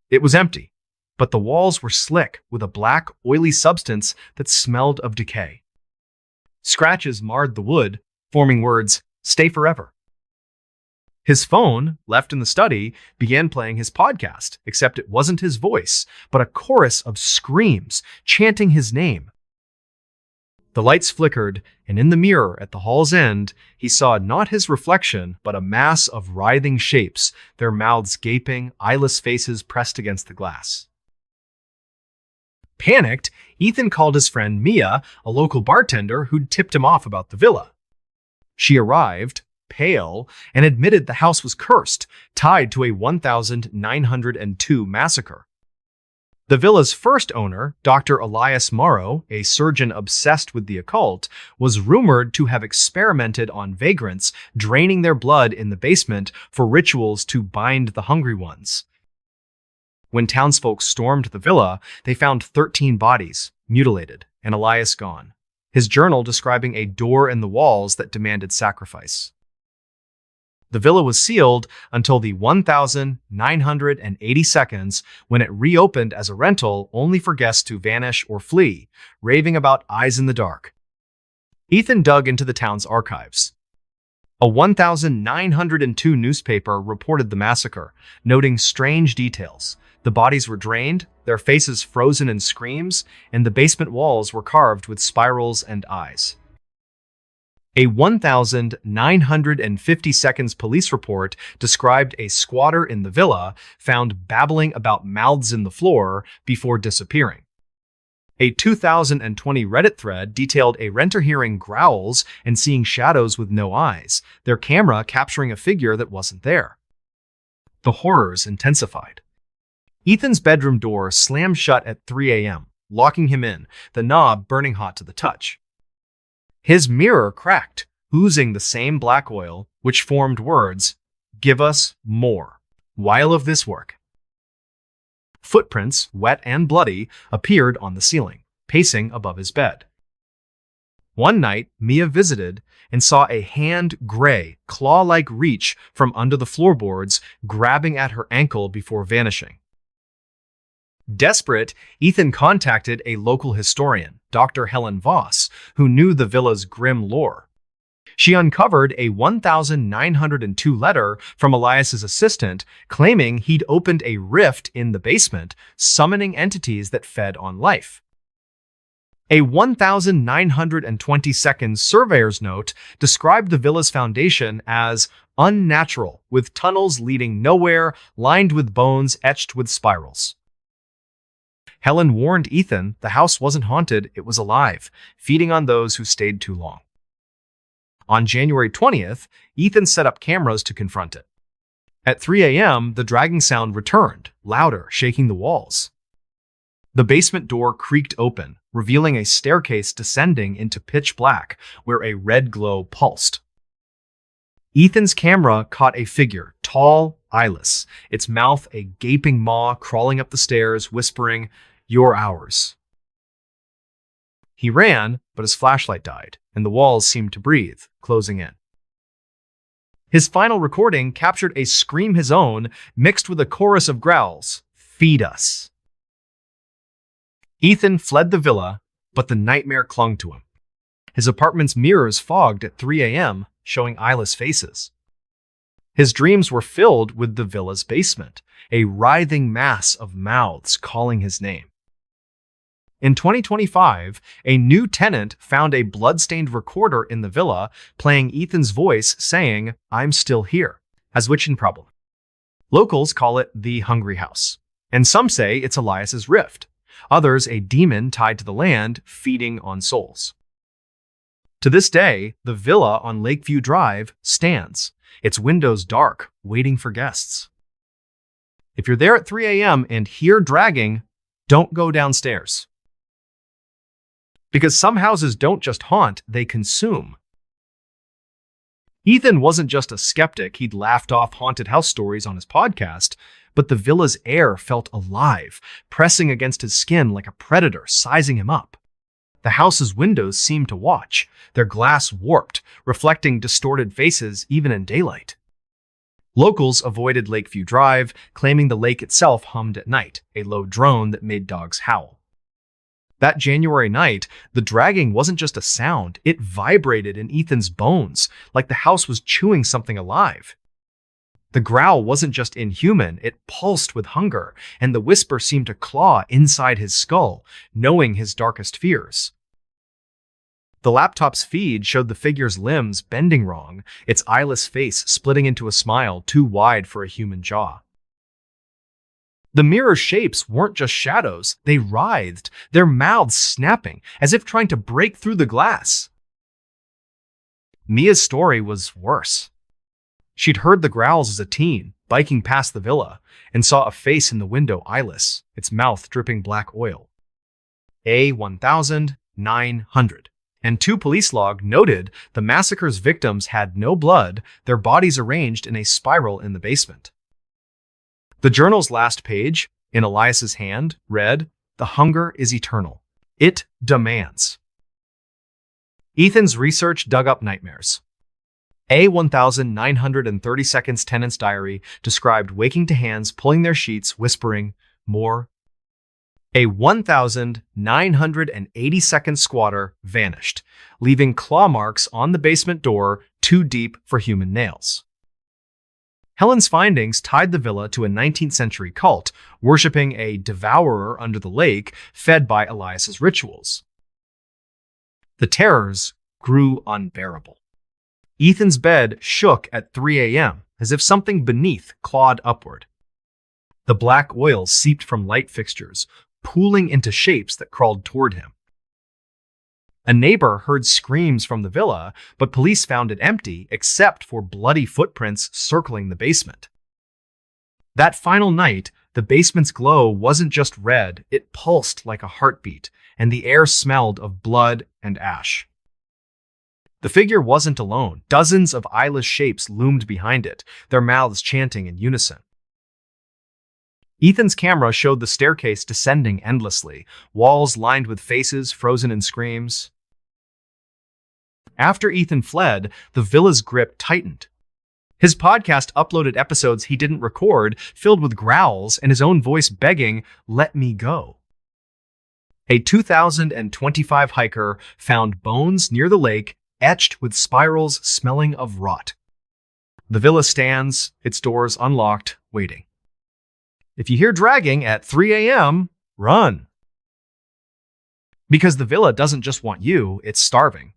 It was empty, but the walls were slick with a black, oily substance that smelled of decay. Scratches marred the wood, forming words, "Stay forever." His phone, left in the study, began playing his podcast, except it wasn't his voice, but a chorus of screams, chanting his name. The lights flickered, and in the mirror at the hall's end, he saw not his reflection, but a mass of writhing shapes, their mouths gaping, eyeless faces pressed against the glass. Panicked, Ethan called his friend Mia, a local bartender who'd tipped him off about the villa. She arrived, pale, and admitted the house was cursed, tied to a 1902 massacre. The villa's first owner, Dr. Elias Morrow, a surgeon obsessed with the occult, was rumored to have experimented on vagrants, draining their blood in the basement for rituals to bind the hungry ones. When townsfolk stormed the villa, they found 13 bodies, mutilated, and Elias gone, his journal describing a door in the walls that demanded sacrifice. The villa was sealed until the 1,980 seconds when it reopened as a rental only for guests to vanish or flee, raving about eyes in the dark. Ethan dug into the town's archives. A 1902 newspaper reported the massacre, noting strange details. The bodies were drained, their faces frozen in screams, and the basement walls were carved with spirals and eyes. A 1,950 seconds police report described a squatter in the villa found babbling about mouths in the floor before disappearing. A 2020 Reddit thread detailed a renter hearing growls and seeing shadows with no eyes, their camera capturing a figure that wasn't there. The horrors intensified. Ethan's bedroom door slammed shut at 3 a.m., locking him in, the knob burning hot to the touch. His mirror cracked, oozing the same black oil, which formed words, "Give us more." While of this work. Footprints, wet and bloody, appeared on the ceiling, pacing above his bed. One night, Mia visited and saw a hand-gray, claw-like reach from under the floorboards, grabbing at her ankle before vanishing. Desperate, Ethan contacted a local historian, Dr. Helen Voss, who knew the villa's grim lore. She uncovered a 1902 letter from Elias's assistant claiming he'd opened a rift in the basement, summoning entities that fed on life. A 1920 surveyor's note described the villa's foundation as unnatural, with tunnels leading nowhere, lined with bones etched with spirals. Helen warned Ethan the house wasn't haunted, it was alive, feeding on those who stayed too long. On January 20th, Ethan set up cameras to confront it. At 3 a.m., the dragging sound returned, louder, shaking the walls. The basement door creaked open, revealing a staircase descending into pitch black, where a red glow pulsed. Ethan's camera caught a figure, tall, eyeless, its mouth a gaping maw crawling up the stairs, whispering, "You're ours." He ran, but his flashlight died, and the walls seemed to breathe, closing in. His final recording captured a scream his own, mixed with a chorus of growls, "Feed us." Ethan fled the villa, but the nightmare clung to him. His apartment's mirrors fogged at 3 a.m., showing eyeless faces. His dreams were filled with the villa's basement, a writhing mass of mouths calling his name. In 2025, a new tenant found a blood-stained recorder in the villa playing Ethan's voice saying, "I'm still here," as which in problem. Locals call it the Hungry House, and some say it's Elias's rift, others a demon tied to the land feeding on souls. To this day, the villa on Lakeview Drive stands, its windows dark, waiting for guests. If you're there at 3 a.m. and hear dragging, don't go downstairs. Because some houses don't just haunt, they consume. Ethan wasn't just a skeptic, he'd laughed off haunted house stories on his podcast, but the villa's air felt alive, pressing against his skin like a predator, sizing him up. The house's windows seemed to watch, their glass warped, reflecting distorted faces even in daylight. Locals avoided Lakeview Drive, claiming the lake itself hummed at night, a low drone that made dogs howl. That January night, the dragging wasn't just a sound, it vibrated in Ethan's bones, like the house was chewing something alive. The growl wasn't just inhuman, it pulsed with hunger, and the whisper seemed to claw inside his skull, knowing his darkest fears. The laptop's feed showed the figure's limbs bending wrong, its eyeless face splitting into a smile too wide for a human jaw. The mirror shapes weren't just shadows, they writhed, their mouths snapping, as if trying to break through the glass. Mia's story was worse. She'd heard the growls as a teen, biking past the villa, and saw a face in the window eyeless, its mouth dripping black oil. A 1,900. And 2 police log noted the massacre's victims had no blood, their bodies arranged in a spiral in the basement. The journal's last page, in Elias's hand, read, "The hunger is eternal. It demands." Ethan's research dug up nightmares. A 1930 seconds tenant's diary described waking to hands, pulling their sheets, whispering, "More." A 1980-second squatter vanished, leaving claw marks on the basement door too deep for human nails. Helen's findings tied the villa to a 19th century cult, worshipping a devourer under the lake fed by Elias's rituals. The terrors grew unbearable. Ethan's bed shook at 3 a.m., as if something beneath clawed upward. The black oil seeped from light fixtures, pooling into shapes that crawled toward him. A neighbor heard screams from the villa, but police found it empty except for bloody footprints circling the basement. That final night, the basement's glow wasn't just red, it pulsed like a heartbeat, and the air smelled of blood and ash. The figure wasn't alone. Dozens of eyeless shapes loomed behind it, their mouths chanting in unison. Ethan's camera showed the staircase descending endlessly, walls lined with faces frozen in screams. After Ethan fled, the villa's grip tightened. His podcast uploaded episodes he didn't record, filled with growls and his own voice begging, "Let me go." A 2025 hiker found bones near the lake, etched with spirals smelling of rot. The villa stands, its doors unlocked, waiting. If you hear dragging at 3 a.m., run. Because the villa doesn't just want you, it's starving.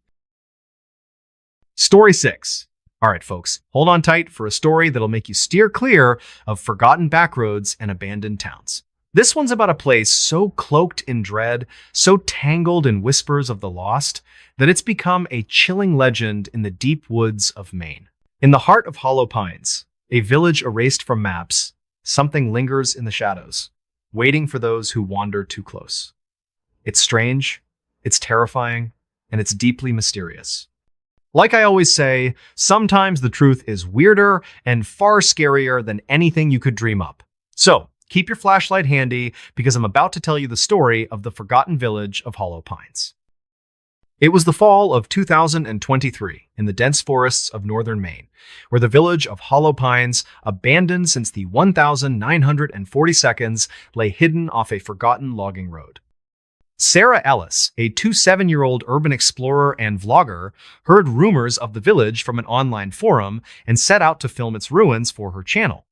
Story 6. All right, folks, hold on tight for a story that'll make you steer clear of forgotten backroads and abandoned towns. This one's about a place so cloaked in dread, so tangled in whispers of the lost, that it's become a chilling legend in the deep woods of Maine. In the heart of Hollow Pines, a village erased from maps, something lingers in the shadows, waiting for those who wander too close. It's strange, it's terrifying, and it's deeply mysterious. Like I always say, sometimes the truth is weirder and far scarier than anything you could dream up. So, keep your flashlight handy because I'm about to tell you the story of the forgotten village of Hollow Pines. It was the fall of 2023 in the dense forests of northern Maine, where the village of Hollow Pines, abandoned since the 1940 seconds, lay hidden off a forgotten logging road. Sarah Ellis, a 27-year-old urban explorer and vlogger, heard rumors of the village from an online forum and set out to film its ruins for her channel.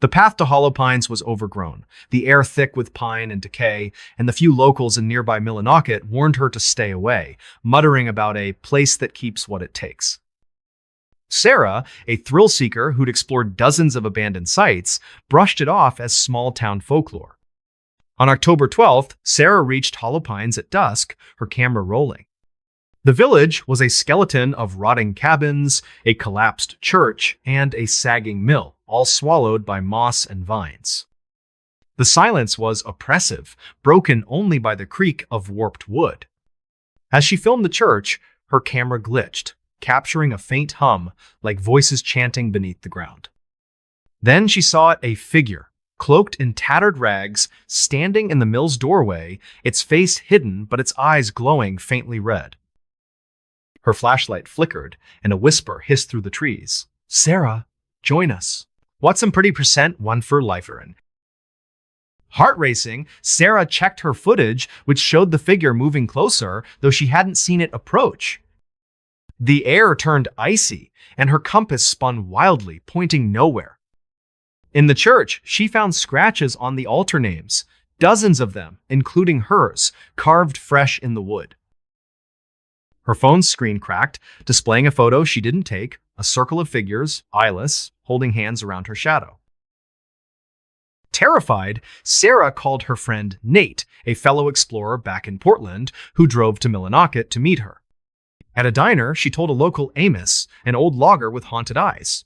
The path to Hollow Pines was overgrown, the air thick with pine and decay, and the few locals in nearby Millinocket warned her to stay away, muttering about a place that keeps what it takes. Sarah, a thrill seeker who'd explored dozens of abandoned sites, brushed it off as small-town folklore. On October 12th, Sarah reached Hollow Pines at dusk, her camera rolling. The village was a skeleton of rotting cabins, a collapsed church, and a sagging mill, all swallowed by moss and vines. The silence was oppressive, broken only by the creak of warped wood. As she filmed the church, her camera glitched, capturing a faint hum like voices chanting beneath the ground. Then she saw a figure, cloaked in tattered rags, standing in the mill's doorway, its face hidden but its eyes glowing faintly red. Her flashlight flickered, and a whisper hissed through the trees. "Sarah, join us. What's some pretty % one for liferin?" Heart racing, Sarah checked her footage, which showed the figure moving closer, though she hadn't seen it approach. The air turned icy, and her compass spun wildly, pointing nowhere. In the church, she found scratches on the altar names, dozens of them, including hers, carved fresh in the wood. Her phone's screen cracked, displaying a photo she didn't take, a circle of figures, eyeless, holding hands around her shadow. Terrified, Sarah called her friend Nate, a fellow explorer back in Portland, who drove to Millinocket to meet her. At a diner, she told a local Amos, an old logger with haunted eyes.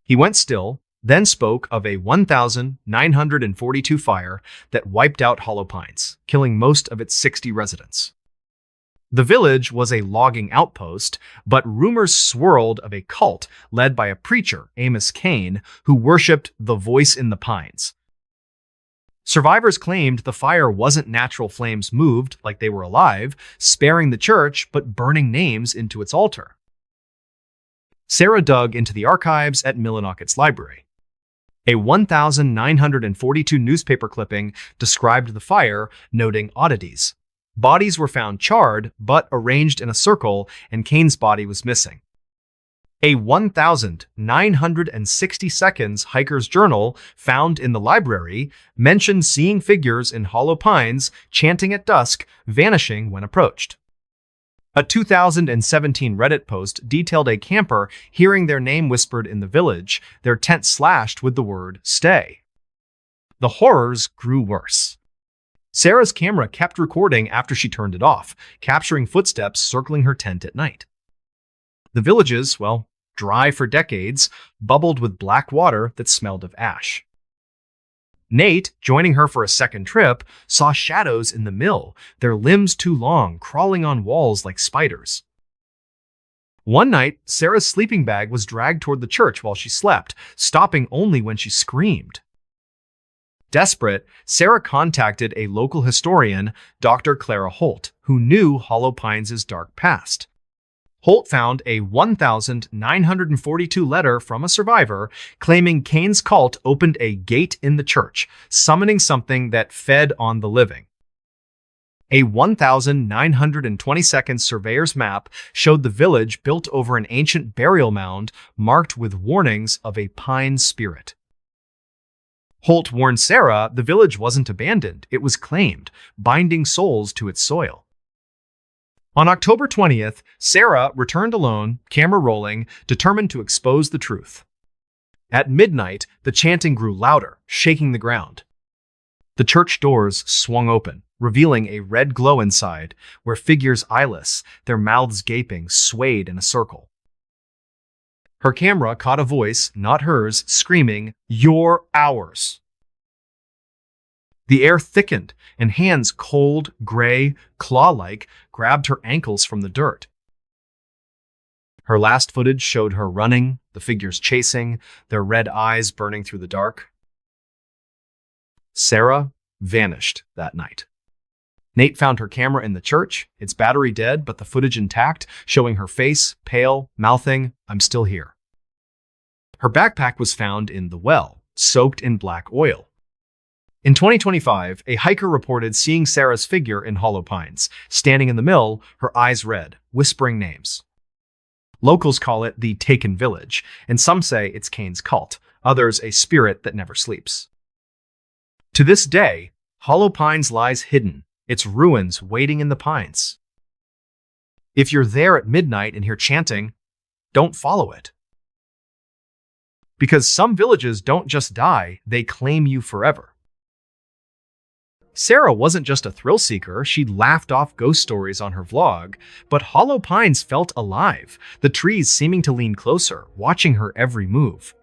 He went still, then spoke of a 1942 fire that wiped out Hollow Pines, killing most of its 60 residents. The village was a logging outpost, but rumors swirled of a cult led by a preacher, Amos Kane, who worshipped the voice in the pines. Survivors claimed the fire wasn't natural flames moved like they were alive, sparing the church but burning names into its altar. Sarah dug into the archives at Millennick's library. A 1942 newspaper clipping described the fire, noting oddities. Bodies were found charred, but arranged in a circle, and Kane's body was missing. A 1960 seconds hiker's journal found in the library mentioned seeing figures in hollow pines chanting at dusk, vanishing when approached. A 2017 Reddit post detailed a camper hearing their name whispered in the village, their tent slashed with the word "stay." The horrors grew worse. Sarah's camera kept recording after she turned it off, capturing footsteps circling her tent at night. The villages, dry for decades, bubbled with black water that smelled of ash. Nate, joining her for a second trip, saw shadows in the mill, their limbs too long, crawling on walls like spiders. One night, Sarah's sleeping bag was dragged toward the church while she slept, stopping only when she screamed. Desperate, Sarah contacted a local historian, Dr. Clara Holt, who knew Hollow Pines' dark past. Holt found a 1942 letter from a survivor claiming Kane's cult opened a gate in the church, summoning something that fed on the living. A 1922 surveyor's map showed the village built over an ancient burial mound marked with warnings of a pine spirit. Holt warned Sarah the village wasn't abandoned, it was claimed, binding souls to its soil. On October 20th, Sarah returned alone, camera rolling, determined to expose the truth. At midnight, the chanting grew louder, shaking the ground. The church doors swung open, revealing a red glow inside, where figures eyeless, their mouths gaping, swayed in a circle. Her camera caught a voice, not hers, screaming, "You're ours!" The air thickened, and hands cold, gray, claw-like, grabbed her ankles from the dirt. Her last footage showed her running, the figures chasing, their red eyes burning through the dark. Sarah vanished that night. Nate found her camera in the church, its battery dead, but the footage intact, showing her face, pale, mouthing, "I'm still here." Her backpack was found in the well, soaked in black oil. In 2025, a hiker reported seeing Sarah's figure in Hollow Pines, standing in the mill, her eyes red, whispering names. Locals call it the Taken Village, and some say it's Kane's cult, others a spirit that never sleeps. To this day, Hollow Pines lies hidden, its ruins waiting in the pines. If you're there at midnight and hear chanting, don't follow it. Because some villages don't just die, they claim you forever. Sarah wasn't just a thrill seeker, she'd laughed off ghost stories on her vlog, but Hollow Pines felt alive, the trees seeming to lean closer, watching her every move.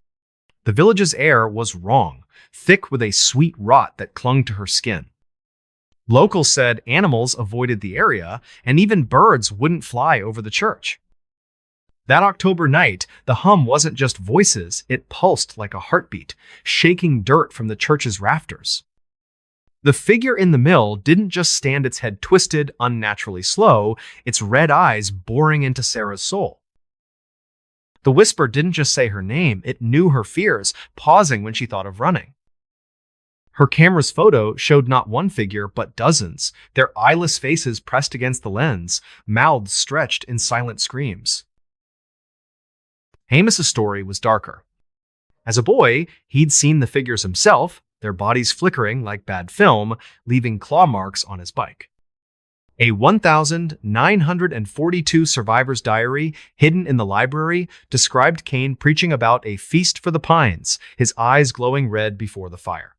The village's air was wrong, thick with a sweet rot that clung to her skin. Locals said animals avoided the area, and even birds wouldn't fly over the church. That October night, the hum wasn't just voices, it pulsed like a heartbeat, shaking dirt from the church's rafters. The figure in the mill didn't just stand its head twisted, unnaturally slow, its red eyes boring into Sarah's soul. The whisper didn't just say her name, it knew her fears, pausing when she thought of running. Her camera's photo showed not one figure, but dozens, their eyeless faces pressed against the lens, mouths stretched in silent screams. Amos's story was darker. As a boy, he'd seen the figures himself, their bodies flickering like bad film, leaving claw marks on his bike. A 1942 survivor's diary, hidden in the library, described Kane preaching about a feast for the pines, his eyes glowing red before the fire.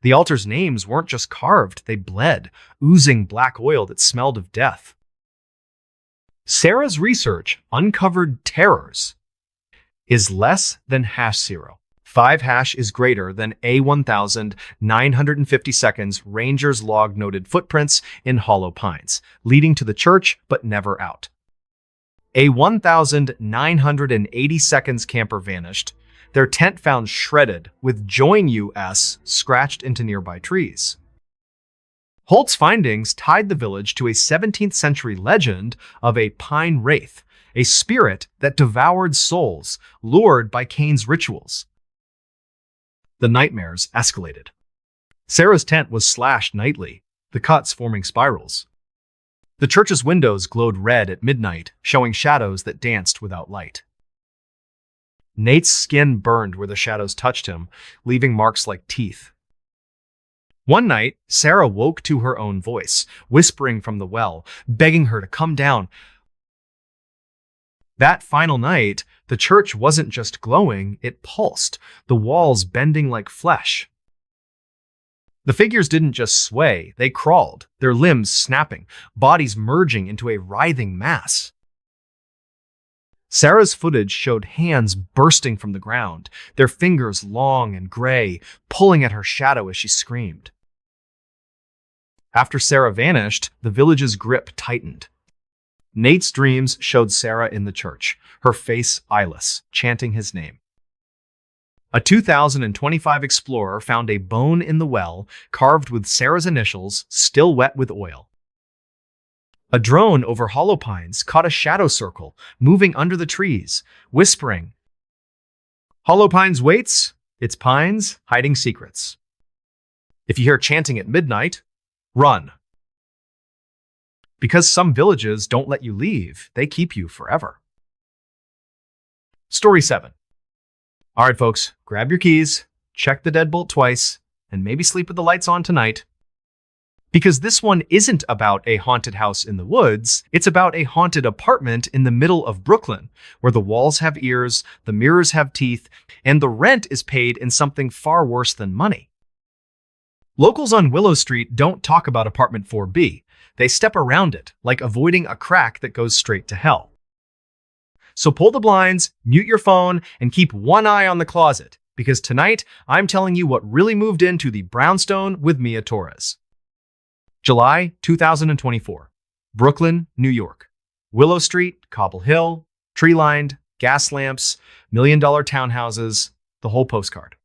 The altar's names weren't just carved, they bled, oozing black oil that smelled of death. Sarah's research uncovered terrors is less than #0. 5# is greater than a 1950 seconds Rangers log noted footprints in Hollow Pines, leading to the church but never out. A 1980 seconds camper vanished, their tent found shredded with "Join US" scratched into nearby trees. Holt's findings tied the village to a 17th century legend of a pine wraith, a spirit that devoured souls, lured by Cain's rituals. The nightmares escalated. Sarah's tent was slashed nightly, the cuts forming spirals. The church's windows glowed red at midnight, showing shadows that danced without light. Nate's skin burned where the shadows touched him, leaving marks like teeth. One night, Sarah woke to her own voice, whispering from the well, begging her to come down. That final night, the church wasn't just glowing, it pulsed, the walls bending like flesh. The figures didn't just sway, they crawled, their limbs snapping, bodies merging into a writhing mass. Sarah's footage showed hands bursting from the ground, their fingers long and gray, pulling at her shadow as she screamed. After Sarah vanished, the village's grip tightened. Nate's dreams showed Sarah in the church, her face eyeless, chanting his name. A 2025 explorer found a bone in the well, carved with Sarah's initials, still wet with oil. A drone over Hollow Pines caught a shadow circle, moving under the trees, whispering, "Hollow Pines waits, its pines hiding secrets." If you hear chanting at midnight, run. Because some villages don't let you leave, they keep you forever. Story 7. All right, folks, grab your keys, check the deadbolt twice, and maybe sleep with the lights on tonight. Because this one isn't about a haunted house in the woods, it's about a haunted apartment in the middle of Brooklyn, where the walls have ears, the mirrors have teeth, and the rent is paid in something far worse than money. Locals on Willow Street don't talk about apartment 4B. They step around it, like avoiding a crack that goes straight to hell. So pull the blinds, mute your phone, and keep one eye on the closet, because tonight I'm telling you what really moved into the brownstone with Mia Torres. July 2024, Brooklyn, New York. Willow Street, Cobble Hill, tree-lined, gas lamps, million-dollar townhouses, the whole postcard.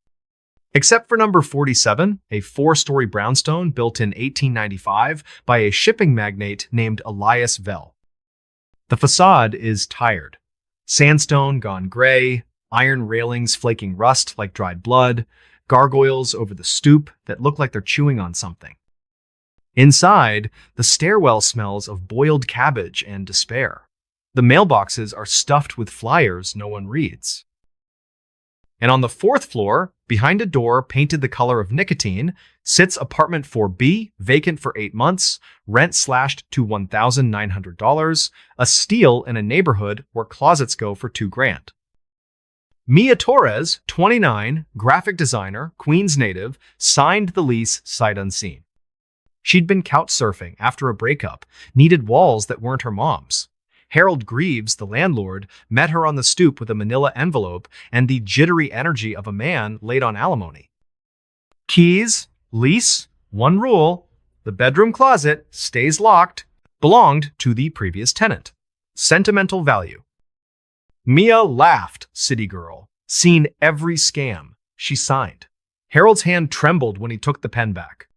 Except for number 47, a 4-story brownstone built in 1895 by a shipping magnate named Elias Vell. The facade is tired. Sandstone gone gray, iron railings flaking rust like dried blood, gargoyles over the stoop that look like they're chewing on something. Inside, the stairwell smells of boiled cabbage and despair. The mailboxes are stuffed with flyers no one reads. And on the 4th floor, behind a door painted the color of nicotine, sits apartment 4B, vacant for 8 months, rent slashed to $1,900, a steal in a neighborhood where closets go for $2,000. Mia Torres, 29, graphic designer, Queens native, signed the lease sight unseen. She'd been couch surfing after a breakup, needed walls that weren't her mom's. Harold Greaves, the landlord, met her on the stoop with a manila envelope and the jittery energy of a man late on alimony. Keys, lease, one rule: the bedroom closet stays locked, belonged to the previous tenant. Sentimental value. Mia laughed, city girl. Seen every scam. She signed. Harold's hand trembled when he took the pen back.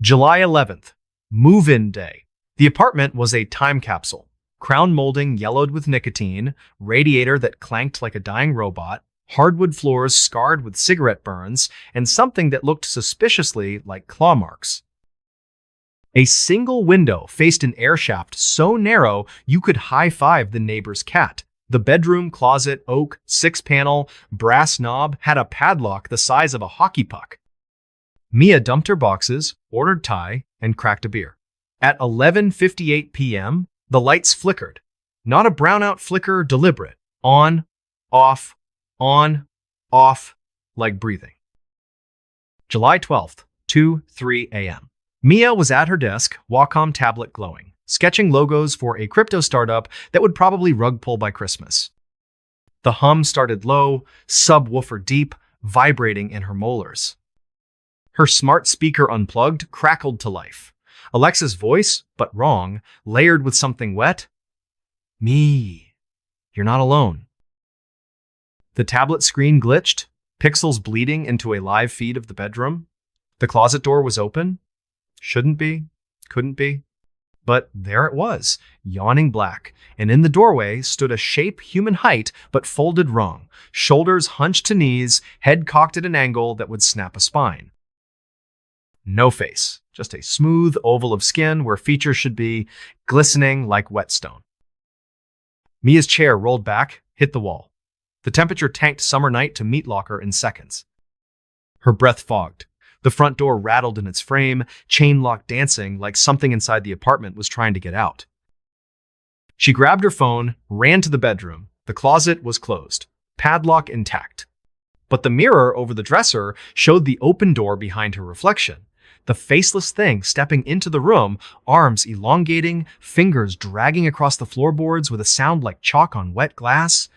July 11th, move-in day. The apartment was a time capsule. Crown molding yellowed with nicotine, radiator that clanked like a dying robot, hardwood floors scarred with cigarette burns, and something that looked suspiciously like claw marks. A single window faced an air shaft so narrow you could high-five the neighbor's cat. The bedroom closet, oak, 6-panel, brass knob, had a padlock the size of a hockey puck. Mia dumped her boxes, ordered Thai, and cracked a beer. At 11:58 p.m., the lights flickered. Not a brownout flicker, deliberate. On, off, like breathing. July 12th, 2:03 a.m. Mia was at her desk, Wacom tablet glowing, sketching logos for a crypto startup that would probably rug pull by Christmas. The hum started low, subwoofer deep, vibrating in her molars. Her smart speaker unplugged, crackled to life. Alexa's voice, but wrong, layered with something wet. Me, you're not alone. The tablet screen glitched, pixels bleeding into a live feed of the bedroom. The closet door was open. Shouldn't be, couldn't be. But there it was, yawning black, and in the doorway stood a shape human height but folded wrong, shoulders hunched to knees, head cocked at an angle that would snap a spine. No face, just a smooth oval of skin where features should be, glistening like whetstone. Mia's chair rolled back, hit the wall. The temperature tanked summer night to meat locker in seconds. Her breath fogged. The front door rattled in its frame, chain lock dancing like something inside the apartment was trying to get out. She grabbed her phone, ran to the bedroom. The closet was closed, padlock intact. But the mirror over the dresser showed the open door behind her reflection. The faceless thing stepping into the room, arms elongating, fingers dragging across the floorboards with a sound like chalk on wet glass.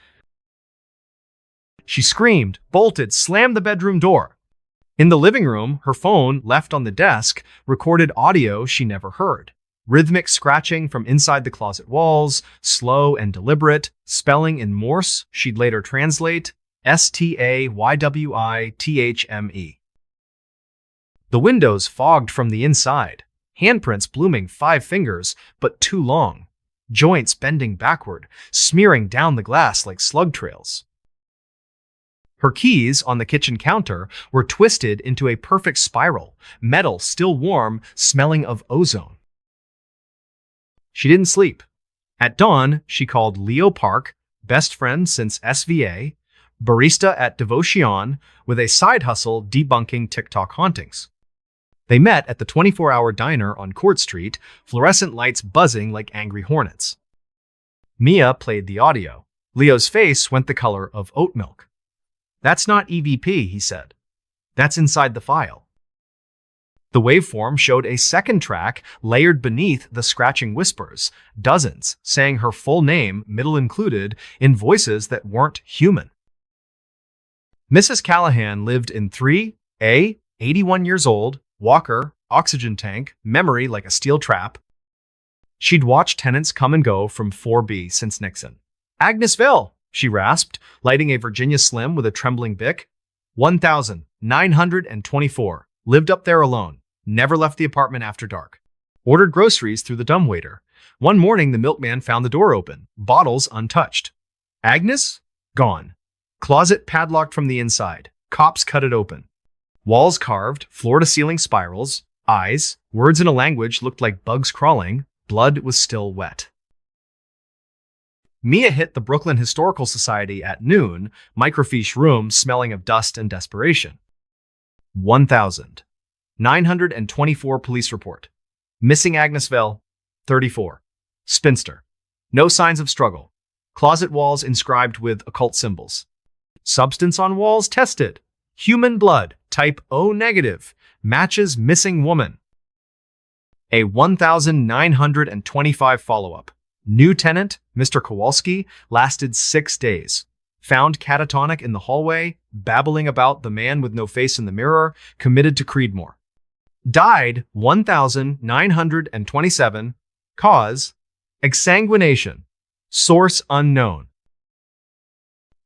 She screamed, bolted, slammed the bedroom door. In the living room, her phone, left on the desk, recorded audio she never heard. Rhythmic scratching from inside the closet walls, slow and deliberate, spelling in Morse she'd later translate, Staywythme. The windows fogged from the inside, handprints blooming 5 fingers, but too long, joints bending backward, smearing down the glass like slug trails. Her keys on the kitchen counter were twisted into a perfect spiral, metal still warm, smelling of ozone. She didn't sleep. At dawn, she called Leo Park, best friend since SVA, barista at Devotion, with a side hustle debunking TikTok hauntings. They met at the 24-hour diner on Court Street, fluorescent lights buzzing like angry hornets. Mia played the audio. Leo's face went the color of oat milk. "That's not EVP," he said. "That's inside the file." The waveform showed a second track layered beneath the scratching whispers, dozens, saying her full name, middle included, in voices that weren't human. Mrs. Callahan lived in 3A, 81 years old, walker, oxygen tank, memory like a steel trap. She'd watched tenants come and go from 4B since Nixon. "Agnesville," she rasped, lighting a Virginia Slim with a trembling Bic. 1924. Lived up there alone. Never left the apartment after dark. Ordered groceries through the dumbwaiter. One morning, the milkman found the door open, bottles untouched. Agnes? Gone. Closet padlocked from the inside. Cops cut it open. Walls carved, floor-to-ceiling spirals, eyes, words in a language looked like bugs crawling. Blood was still wet. Mia hit the Brooklyn Historical Society at noon, microfiche room smelling of dust and desperation. 1,924 police report. Missing Agnesville, 34. Spinster. No signs of struggle. Closet walls inscribed with occult symbols. Substance on walls tested. Human blood, type O negative. Matches missing woman. A 1,925 follow-up. New tenant, Mr. Kowalski, lasted 6 days. Found catatonic in the hallway, babbling about the man with no face in the mirror, committed to Creedmoor. Died 1,927. Cause, exsanguination. Source unknown.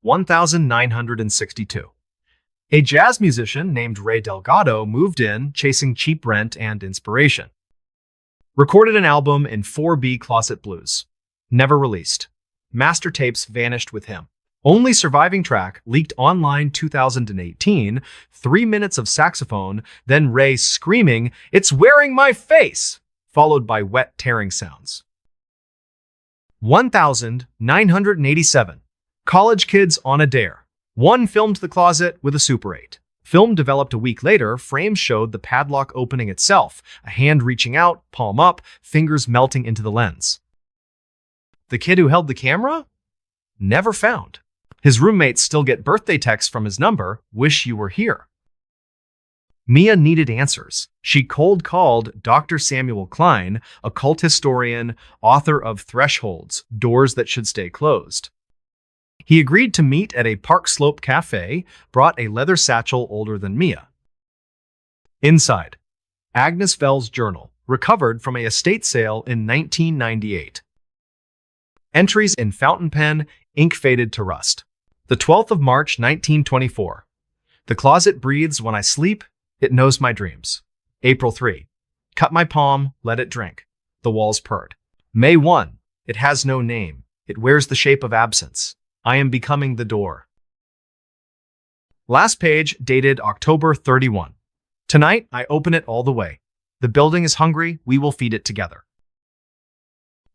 1,962. A jazz musician named Ray Delgado moved in, chasing cheap rent and inspiration. Recorded an album in 4B Closet Blues. Never released. Master tapes vanished with him. Only surviving track leaked online 2018, 3 minutes of saxophone, then Ray screaming, "It's wearing my face!" followed by wet tearing sounds. 1,987. College kids on a dare. One filmed the closet with a Super 8. Film developed a week later, frames showed the padlock opening itself, a hand reaching out, palm up, fingers melting into the lens. The kid who held the camera? Never found. His roommates still get birthday texts from his number, "Wish you were here." Mia needed answers. She cold called Dr. Samuel Klein, a cult historian, author of Thresholds, Doors That Should Stay Closed. He agreed to meet at a Park Slope cafe, brought a leather satchel older than Mia. Inside, Agnes Vell's journal, recovered from a estate sale in 1998. Entries in fountain pen, ink faded to rust. The 12th of March, 1924. The closet breathes when I sleep. It knows my dreams. April 3. Cut my palm, let it drink. The walls purred. May 1. It has no name. It wears the shape of absence. I am becoming the door. Last page, dated October 31. Tonight, I open it all the way. The building is hungry. We will feed it together.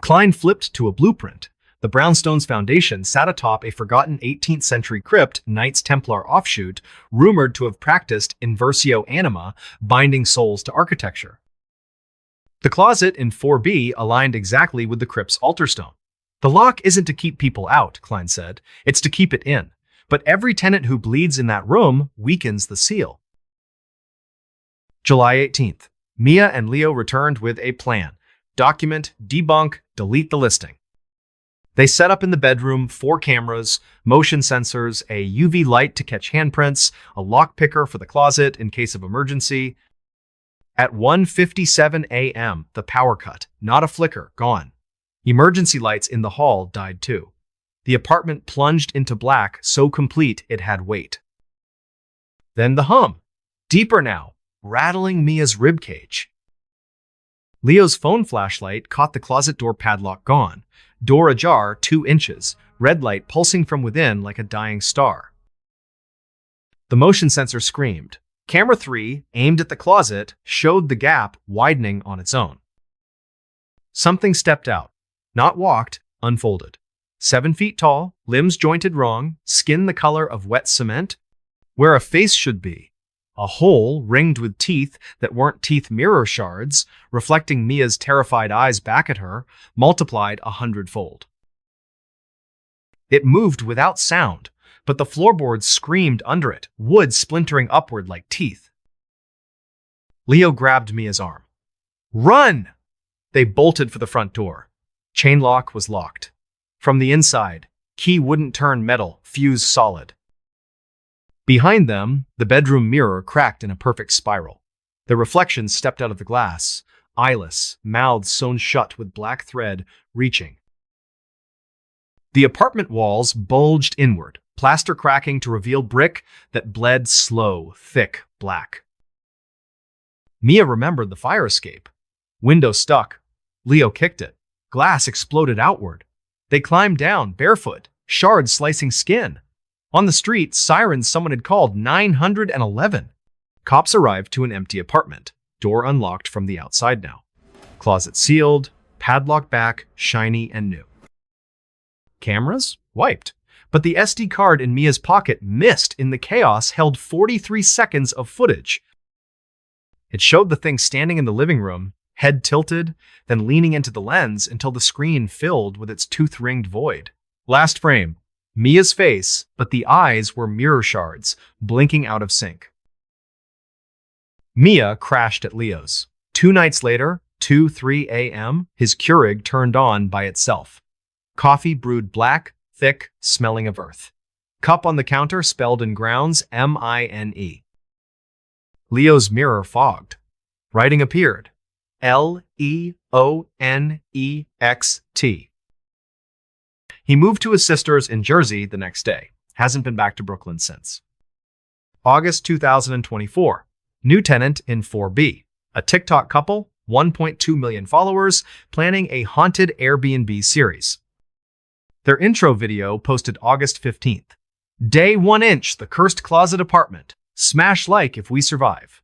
Klein flipped to a blueprint. The brownstone's foundation sat atop a forgotten 18th century crypt, Knights Templar offshoot, rumored to have practiced inversio anima, binding souls to architecture. The closet in 4B aligned exactly with the crypt's altar stone. The lock isn't to keep people out, Klein said. It's to keep it in. But every tenant who bleeds in that room weakens the seal. July 18th. Mia and Leo returned with a plan. Document, debunk, delete the listing. They set up in the bedroom 4 cameras, motion sensors, a UV light to catch handprints, a lock picker for the closet in case of emergency. At 1:57 a.m., the power cut, not a flicker, gone. Emergency lights in the hall died too. The apartment plunged into black, so complete it had weight. Then the hum, deeper now, rattling Mia's ribcage. Leo's phone flashlight caught the closet door padlock gone. Door ajar 2 inches, red light pulsing from within like a dying star. The motion sensor screamed. Camera 3, aimed at the closet, showed the gap widening on its own. Something stepped out. Not walked, unfolded. 7 feet tall, limbs jointed wrong, skin the color of wet cement. Where a face should be. A hole ringed with teeth that weren't teeth mirror shards, reflecting Mia's terrified eyes back at her, multiplied 100-fold. It moved without sound, but the floorboards screamed under it, wood splintering upward like teeth. Leo grabbed Mia's arm. Run! They bolted for the front door. Chain lock was locked. From the inside, key wouldn't turn metal, fuse solid. Behind them, the bedroom mirror cracked in a perfect spiral. The reflection stepped out of the glass, eyeless, mouths sewn shut with black thread, reaching. The apartment walls bulged inward, plaster cracking to reveal brick that bled slow, thick, black. Mia remembered the fire escape. Window stuck. Leo kicked it. Glass exploded outward. They climbed down, barefoot, shards slicing skin. On the street, sirens someone had called 911. Cops arrived to an empty apartment, door unlocked from the outside now. Closet sealed, padlock back, shiny and new. Cameras? Wiped. But the SD card in Mia's pocket missed in the chaos held 43 seconds of footage. It showed the thing standing in the living room, head tilted, then leaning into the lens until the screen filled with its tooth-ringed void. Last frame. Mia's face, but the eyes were mirror shards, blinking out of sync. Mia crashed at Leo's. 2 nights later, 2:03 a.m., his Keurig turned on by itself. Coffee brewed black, thick, smelling of earth. Cup on the counter spelled in grounds M-I-N-E. Leo's mirror fogged. Writing appeared. L-E-O-N-E-X-T. He moved to his sister's in Jersey the next day. Hasn't been back to Brooklyn since. August 2024. New tenant in 4B. A TikTok couple, 1.2 million followers, planning a haunted Airbnb series. Their intro video posted August 15th. Day 1 inch, the cursed closet apartment. Smash like if we survive.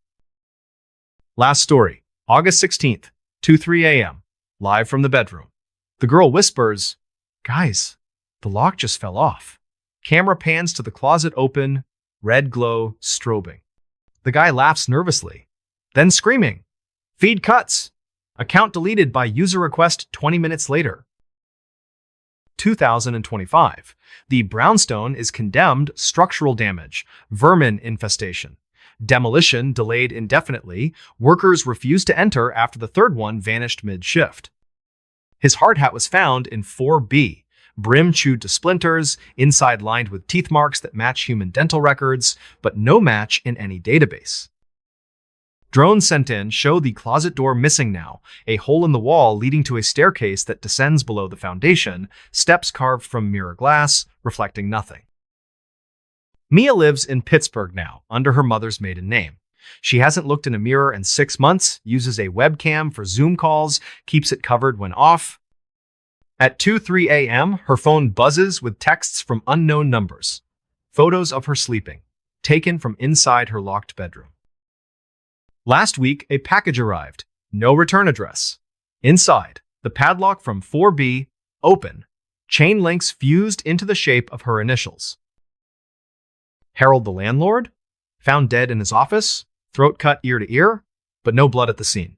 Last story. August 16th, 2:03 a.m. Live from the bedroom. The girl whispers, "Guys, the lock just fell off." Camera pans to the closet open, red glow strobing. The guy laughs nervously, then screaming. Feed cuts. Account deleted by user request 20 minutes later. 2025. The brownstone is condemned structural damage, vermin infestation. Demolition delayed indefinitely. Workers refused to enter after the third one vanished mid-shift. His hard hat was found in 4B, brim chewed to splinters, inside lined with teeth marks that match human dental records, but no match in any database. Drones sent in show the closet door missing now, a hole in the wall leading to a staircase that descends below the foundation, steps carved from mirror glass, reflecting nothing. Mia lives in Pittsburgh now, under her mother's maiden name. She hasn't looked in a mirror in 6 months, uses a webcam for Zoom calls, keeps it covered when off. At 2:03 a.m., her phone buzzes with texts from unknown numbers. Photos of her sleeping, taken from inside her locked bedroom. Last week, a package arrived. No return address. Inside, the padlock from 4B, open. Chain links fused into the shape of her initials. Harold the landlord? Found dead in his office, throat cut ear to ear, but no blood at the scene.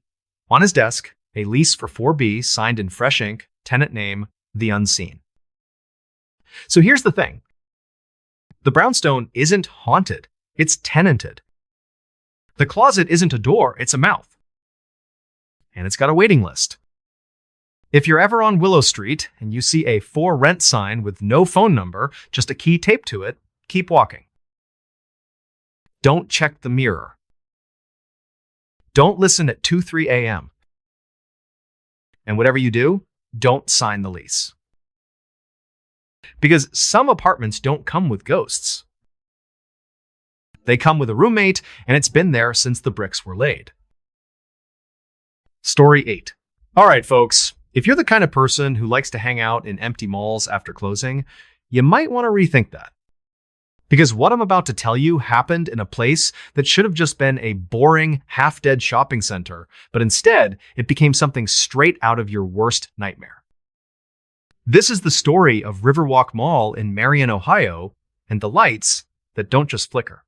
On his desk, a lease for 4B signed in fresh ink, tenant name, The Unseen. So here's the thing. The brownstone isn't haunted, it's tenanted. The closet isn't a door, it's a mouth. And it's got a waiting list. If you're ever on Willow Street and you see a for rent sign with no phone number, just a key taped to it, keep walking. Don't check the mirror. Don't listen at 2:03 a.m. And whatever you do, don't sign the lease. Because some apartments don't come with ghosts. They come with a roommate, and it's been there since the bricks were laid. Story 8. All right, folks, if you're the kind of person who likes to hang out in empty malls after closing, you might want to rethink that. Because what I'm about to tell you happened in a place that should have just been a boring, half-dead shopping center, but instead, it became something straight out of your worst nightmare. This is the story of Riverwalk Mall in Marion, Ohio, and the lights that don't just flicker.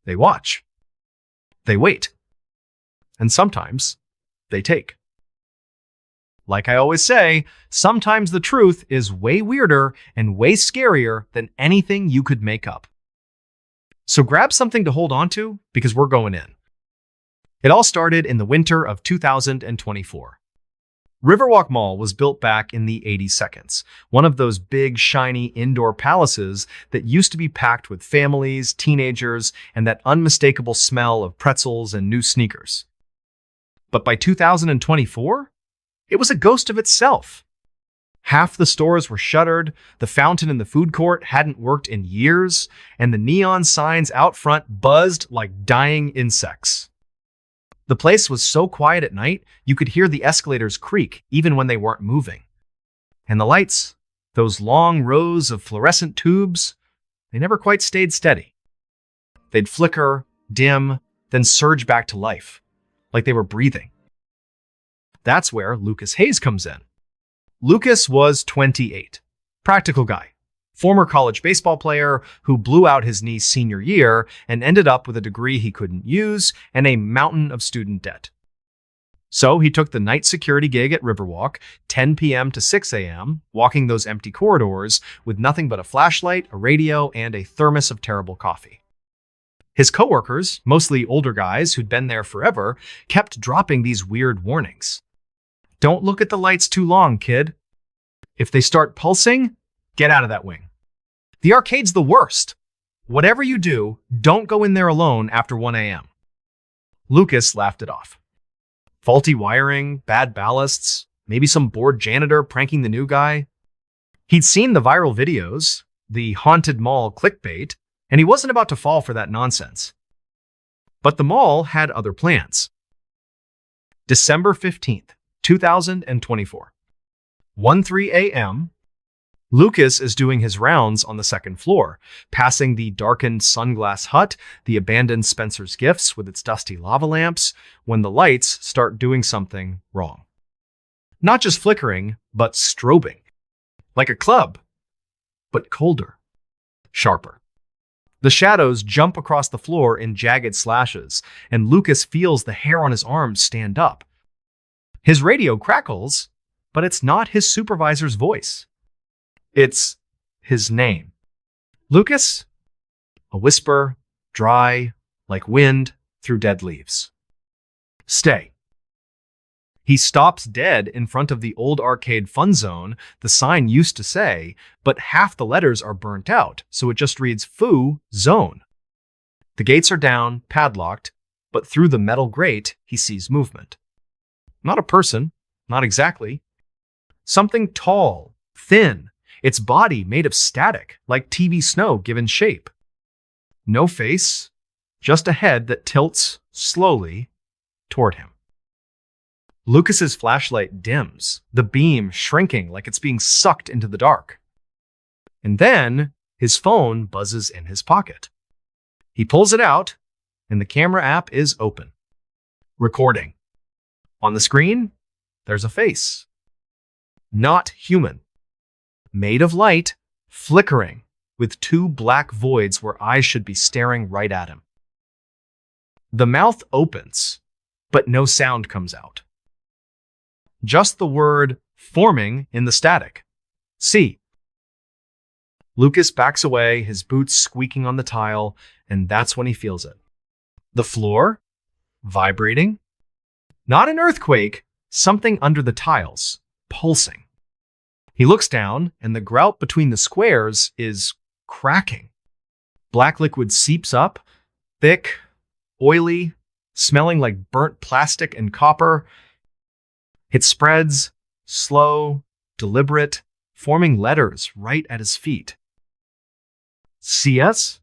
They watch. They wait. And sometimes, they take. Like I always say, sometimes the truth is way weirder and way scarier than anything you could make up. So grab something to hold on to, because we're going in. It all started in the winter of 2024. Riverwalk Mall was built back in the 82nds, one of those big, shiny indoor palaces that used to be packed with families, teenagers, and that unmistakable smell of pretzels and new sneakers. But by 2024, it was a ghost of itself. Half the stores were shuttered, the fountain in the food court hadn't worked in years, and the neon signs out front buzzed like dying insects. The place was so quiet at night, you could hear the escalators creak even when they weren't moving. And the lights, those long rows of fluorescent tubes, they never quite stayed steady. They'd flicker, dim, then surge back to life, like they were breathing. That's where Lucas Hayes comes in. Lucas was 28, practical guy, former college baseball player who blew out his knee senior year and ended up with a degree he couldn't use and a mountain of student debt. So he took the night security gig at Riverwalk, 10 p.m. to 6 a.m., walking those empty corridors with nothing but a flashlight, a radio, and a thermos of terrible coffee. His coworkers, mostly older guys who'd been there forever, kept dropping these weird warnings. Don't look at the lights too long, kid. If they start pulsing, get out of that wing. The arcade's the worst. Whatever you do, don't go in there alone after 1 a.m. Lucas laughed it off. Faulty wiring, bad ballasts, maybe some bored janitor pranking the new guy. He'd seen the viral videos, the haunted mall clickbait, and he wasn't about to fall for that nonsense. But the mall had other plans. December 15th. 2024. 1:03 a.m. Lucas is doing his rounds on the second floor, passing the darkened Sunglass Hut, the abandoned Spencer's Gifts with its dusty lava lamps, when the lights start doing something wrong. Not just flickering, but strobing. Like a club, but colder, sharper. The shadows jump across the floor in jagged slashes, and Lucas feels the hair on his arms stand up. His radio crackles, but it's not his supervisor's voice. It's his name. Lucas? A whisper, dry, like wind through dead leaves. Stay. He stops dead in front of the old arcade fun zone, the sign used to say, but half the letters are burnt out, so it just reads Foo Zone. The gates are down, padlocked, but through the metal grate, he sees movement. Not a person, not exactly. Something tall, thin, its body made of static, like TV snow given shape. No face, just a head that tilts slowly toward him. Lucas's flashlight dims, the beam shrinking like it's being sucked into the dark. And then his phone buzzes in his pocket. He pulls it out, and the camera app is open. Recording. On the screen, there's a face. Not human. Made of light, flickering, with two black voids where eyes should be staring right at him. The mouth opens, but no sound comes out. Just the word forming in the static. See. Lucas backs away, his boots squeaking on the tile, and that's when he feels it. The floor, vibrating. Not an earthquake, something under the tiles, pulsing. He looks down, and the grout between the squares is cracking. Black liquid seeps up, thick, oily, smelling like burnt plastic and copper. It spreads, slow, deliberate, forming letters right at his feet. See us?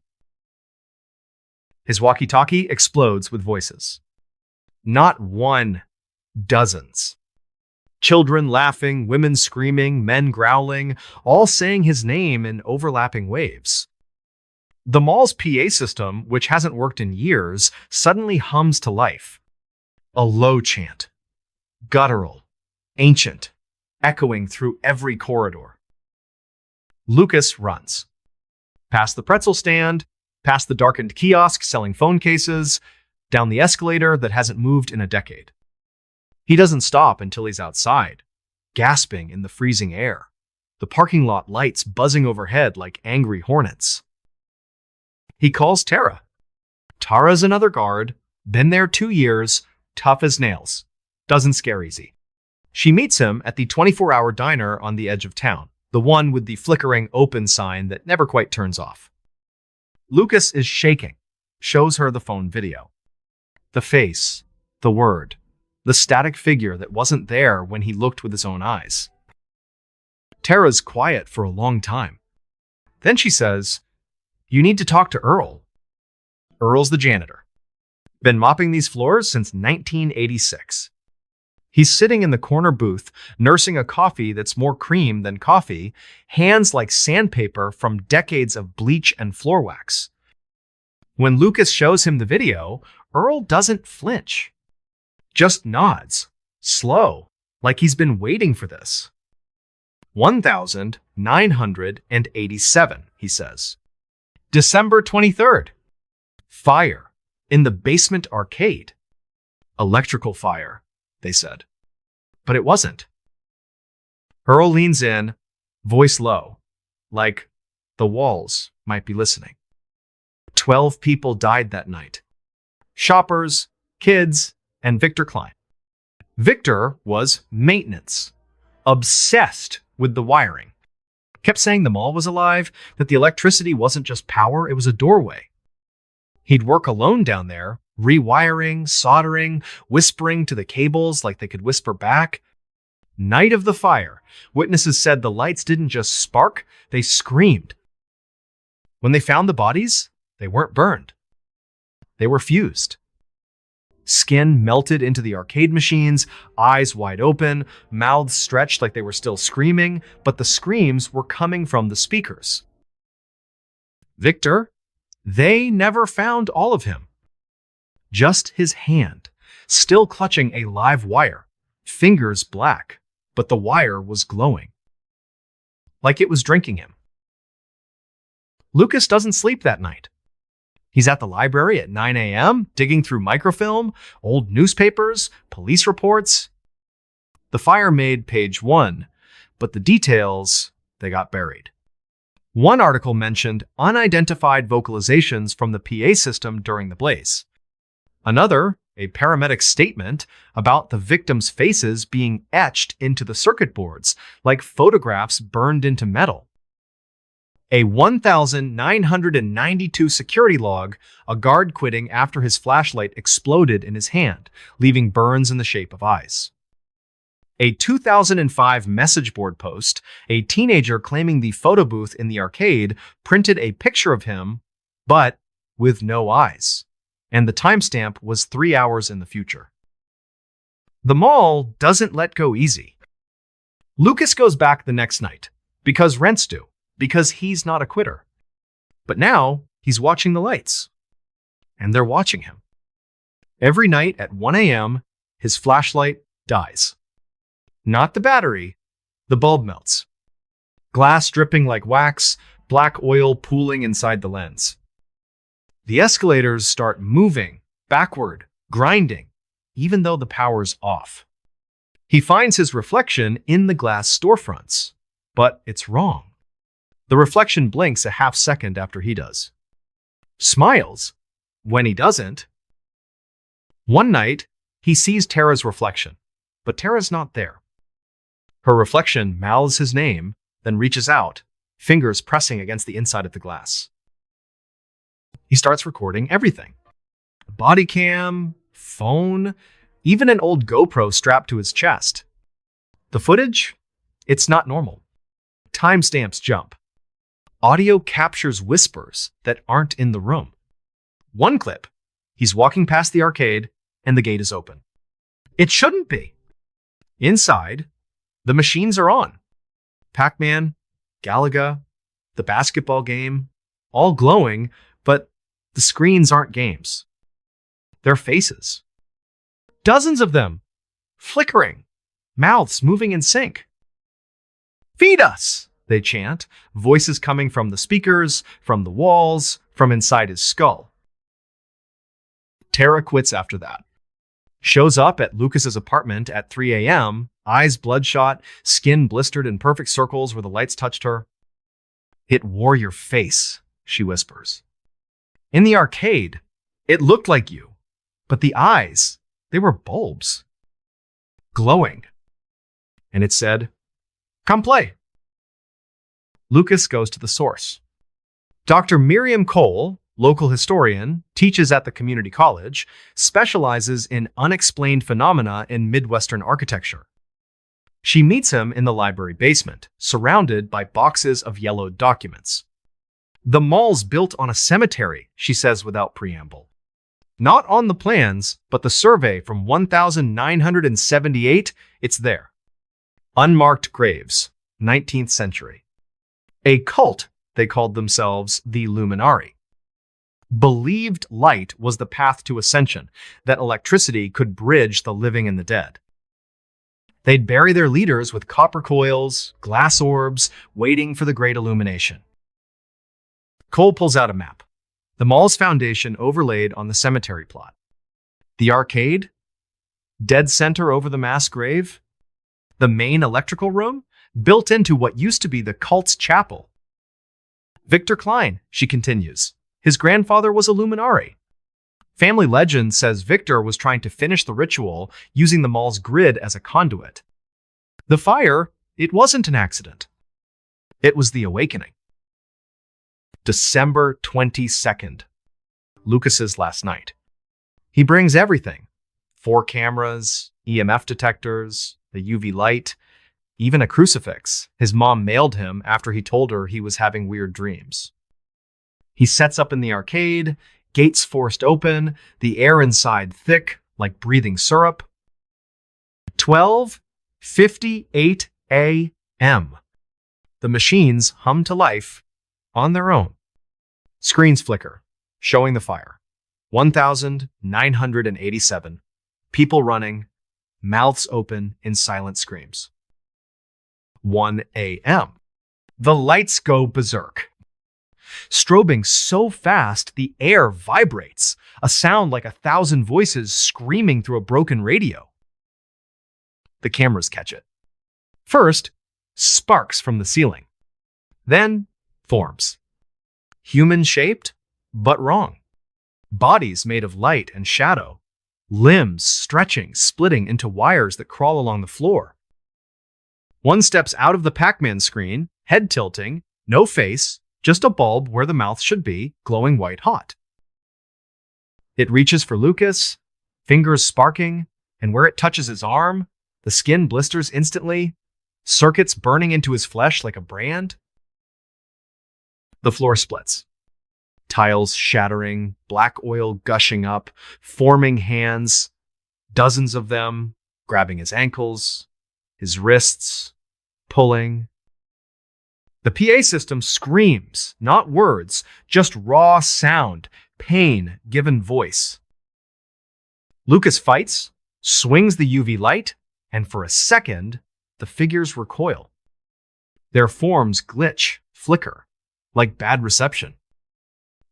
His walkie-talkie explodes with voices. Not one, dozens. Children laughing, women screaming, men growling, all saying his name in overlapping waves. The mall's PA system, which hasn't worked in years, suddenly hums to life. A low chant. Guttural. Ancient. Echoing through every corridor. Lucas runs. Past the pretzel stand, past the darkened kiosk selling phone cases, down the escalator that hasn't moved in a decade. He doesn't stop until he's outside, gasping in the freezing air, the parking lot lights buzzing overhead like angry hornets. He calls Tara. Tara's another guard, been there 2 years, tough as nails, doesn't scare easy. She meets him at the 24-hour diner on the edge of town, the one with the flickering open sign that never quite turns off. Lucas is shaking, shows her the phone video. The face, the word, the static figure that wasn't there when he looked with his own eyes. Tara's quiet for a long time. Then she says, "You need to talk to Earl." Earl's the janitor. Been mopping these floors since 1986. He's sitting in the corner booth, nursing a coffee that's more cream than coffee, hands like sandpaper from decades of bleach and floor wax. When Lucas shows him the video, Earl doesn't flinch. Just nods, slow, like he's been waiting for this. 1987, he says. December 23rd. Fire in the basement arcade. Electrical fire, they said. But it wasn't. Earl leans in, voice low, like the walls might be listening. 12 people died that night. Shoppers, kids, and Victor Klein. Victor was maintenance, obsessed with the wiring. Kept saying the mall was alive, that the electricity wasn't just power, it was a doorway. He'd work alone down there, rewiring, soldering, whispering to the cables like they could whisper back. Night of the fire, witnesses said the lights didn't just spark, they screamed. When they found the bodies, they weren't burned. They were fused. Skin melted into the arcade machines, eyes wide open, mouths stretched like they were still screaming, but the screams were coming from the speakers. Victor, they never found all of him. Just his hand, still clutching a live wire, fingers black, but the wire was glowing. Like it was drinking him. Lucas doesn't sleep that night. He's at the library at 9 a.m., digging through microfilm, old newspapers, police reports. The fire made page 1, but the details, they got buried. One article mentioned unidentified vocalizations from the PA system during the blaze. Another, a paramedic statement about the victims' faces being etched into the circuit boards, like photographs burned into metal. A 1,992 security log, a guard quitting after his flashlight exploded in his hand, leaving burns in the shape of eyes. A 2005 message board post, a teenager claiming the photo booth in the arcade printed a picture of him, but with no eyes. and the timestamp was 3 hours in the future. The mall doesn't let go easy. Lucas goes back the next night, because rents do, because he's not a quitter. But now, he's watching the lights. And they're watching him. Every night at 1 a.m., his flashlight dies. Not the battery, the bulb melts. Glass dripping like wax, black oil pooling inside the lens. The escalators start moving, backward, grinding, even though the power's off. He finds his reflection in the glass storefronts, but it's wrong. The reflection blinks a half second after he does. Smiles when he doesn't. One night, he sees Tara's reflection, but Tara's not there. Her reflection mouths his name, then reaches out, fingers pressing against the inside of the glass. He starts recording everything. Body cam, phone, even an old GoPro strapped to his chest. The footage? It's not normal. Timestamps jump. Audio captures whispers that aren't in the room. One clip, he's walking past the arcade and the gate is open. It shouldn't be. Inside, the machines are on. Pac-Man, Galaga, the basketball game, all glowing, but the screens aren't games. They're faces. Dozens of them, flickering, mouths moving in sync. Feed us, they chant, voices coming from the speakers, from the walls, from inside his skull. Tara quits after that. Shows up at Lucas's apartment at 3 a.m., eyes bloodshot, skin blistered in perfect circles where the lights touched her. "It wore your face," she whispers. "In the arcade, it looked like you, but the eyes, they were bulbs. Glowing." And it said, "Come play." Lucas goes to the source. Dr. Miriam Cole, local historian, teaches at the community college, specializes in unexplained phenomena in Midwestern architecture. She meets him in the library basement, surrounded by boxes of yellowed documents. "The mall's built on a cemetery," she says without preamble. "Not on the plans, but the survey from 1978, it's there. Unmarked graves, 19th century. A cult, they called themselves the Luminari. Believed light was the path to ascension, that electricity could bridge the living and the dead. They'd bury their leaders with copper coils, glass orbs, waiting for the great illumination." Cole pulls out a map. The mall's foundation overlaid on the cemetery plot. The arcade? Dead center over the mass grave? The main electrical room? Built into what used to be the cult's chapel. "Victor Klein," she continues. "His grandfather was a Luminari. Family legend says Victor was trying to finish the ritual using the mall's grid as a conduit. The fire, it wasn't an accident. It was the awakening." December 22nd, Lucas's last night. He brings everything. 4 cameras, EMF detectors, the UV light, even a crucifix his mom mailed him after he told her he was having weird dreams. He sets up in the arcade, gates forced open, the air inside thick, like breathing syrup. 12:58 a.m. The machines hum to life on their own. Screens flicker, showing the fire. 1,987. People running, mouths open in silent screams. 1 a.m. The lights go berserk. Strobing so fast, the air vibrates, a sound like 1,000 voices screaming through a broken radio. The cameras catch it. First, sparks from the ceiling. Then, forms. Human-shaped, but wrong. Bodies made of light and shadow. Limbs stretching, splitting into wires that crawl along the floor. One steps out of the Pac-Man screen, head tilting, no face, just a bulb where the mouth should be, glowing white hot. It reaches for Lucas, fingers sparking, and where it touches his arm, the skin blisters instantly, circuits burning into his flesh like a brand. The floor splits. Tiles shattering, black oil gushing up, forming hands, dozens of them, grabbing his ankles, his wrists, pulling. The PA system screams, not words, just raw sound, pain given voice. Lucas fights, swings the UV light, and for a second, the figures recoil. Their forms glitch, flicker, like bad reception.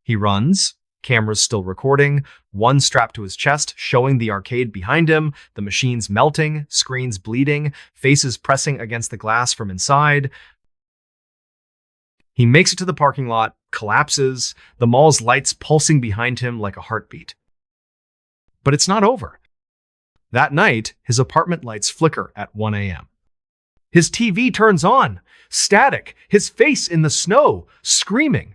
He runs, cameras still recording, one strapped to his chest, showing the arcade behind him, the machines melting, screens bleeding, faces pressing against the glass from inside. He makes it to the parking lot, collapses, the mall's lights pulsing behind him like a heartbeat. But it's not over. That night, his apartment lights flicker at 1 a.m. His TV turns on, static, his face in the snow, screaming.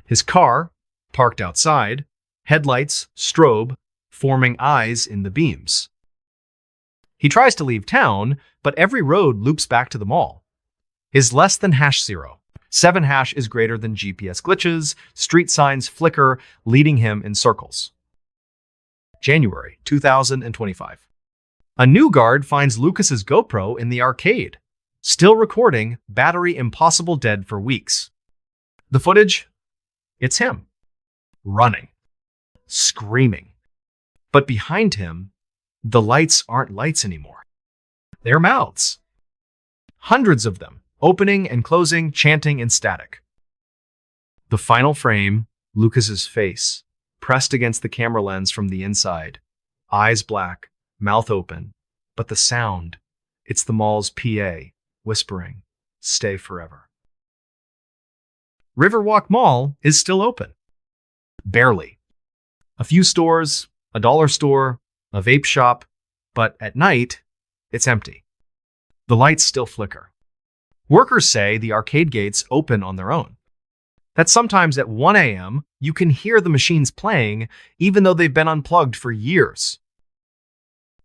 His car, parked outside, headlights, strobe, forming eyes in the beams. He tries to leave town, but every road loops back to the mall. Is less than #0. 7 hash is greater than GPS glitches, street signs flicker, leading him in circles. January 2025. A new guard finds Lucas's GoPro in the arcade, still recording, battery impossible dead for weeks. The footage? It's him. Running. Screaming. But behind him, the lights aren't lights anymore. They're mouths. Hundreds of them, opening and closing, chanting in static. The final frame, Lucas's face, pressed against the camera lens from the inside. Eyes black, mouth open. But the sound, it's the mall's PA, whispering, "Stay forever." Riverwalk Mall is still open. Barely. A few stores, a dollar store, a vape shop, but at night, it's empty. The lights still flicker. Workers say the arcade gates open on their own. That sometimes at 1 a.m., you can hear the machines playing, even though they've been unplugged for years.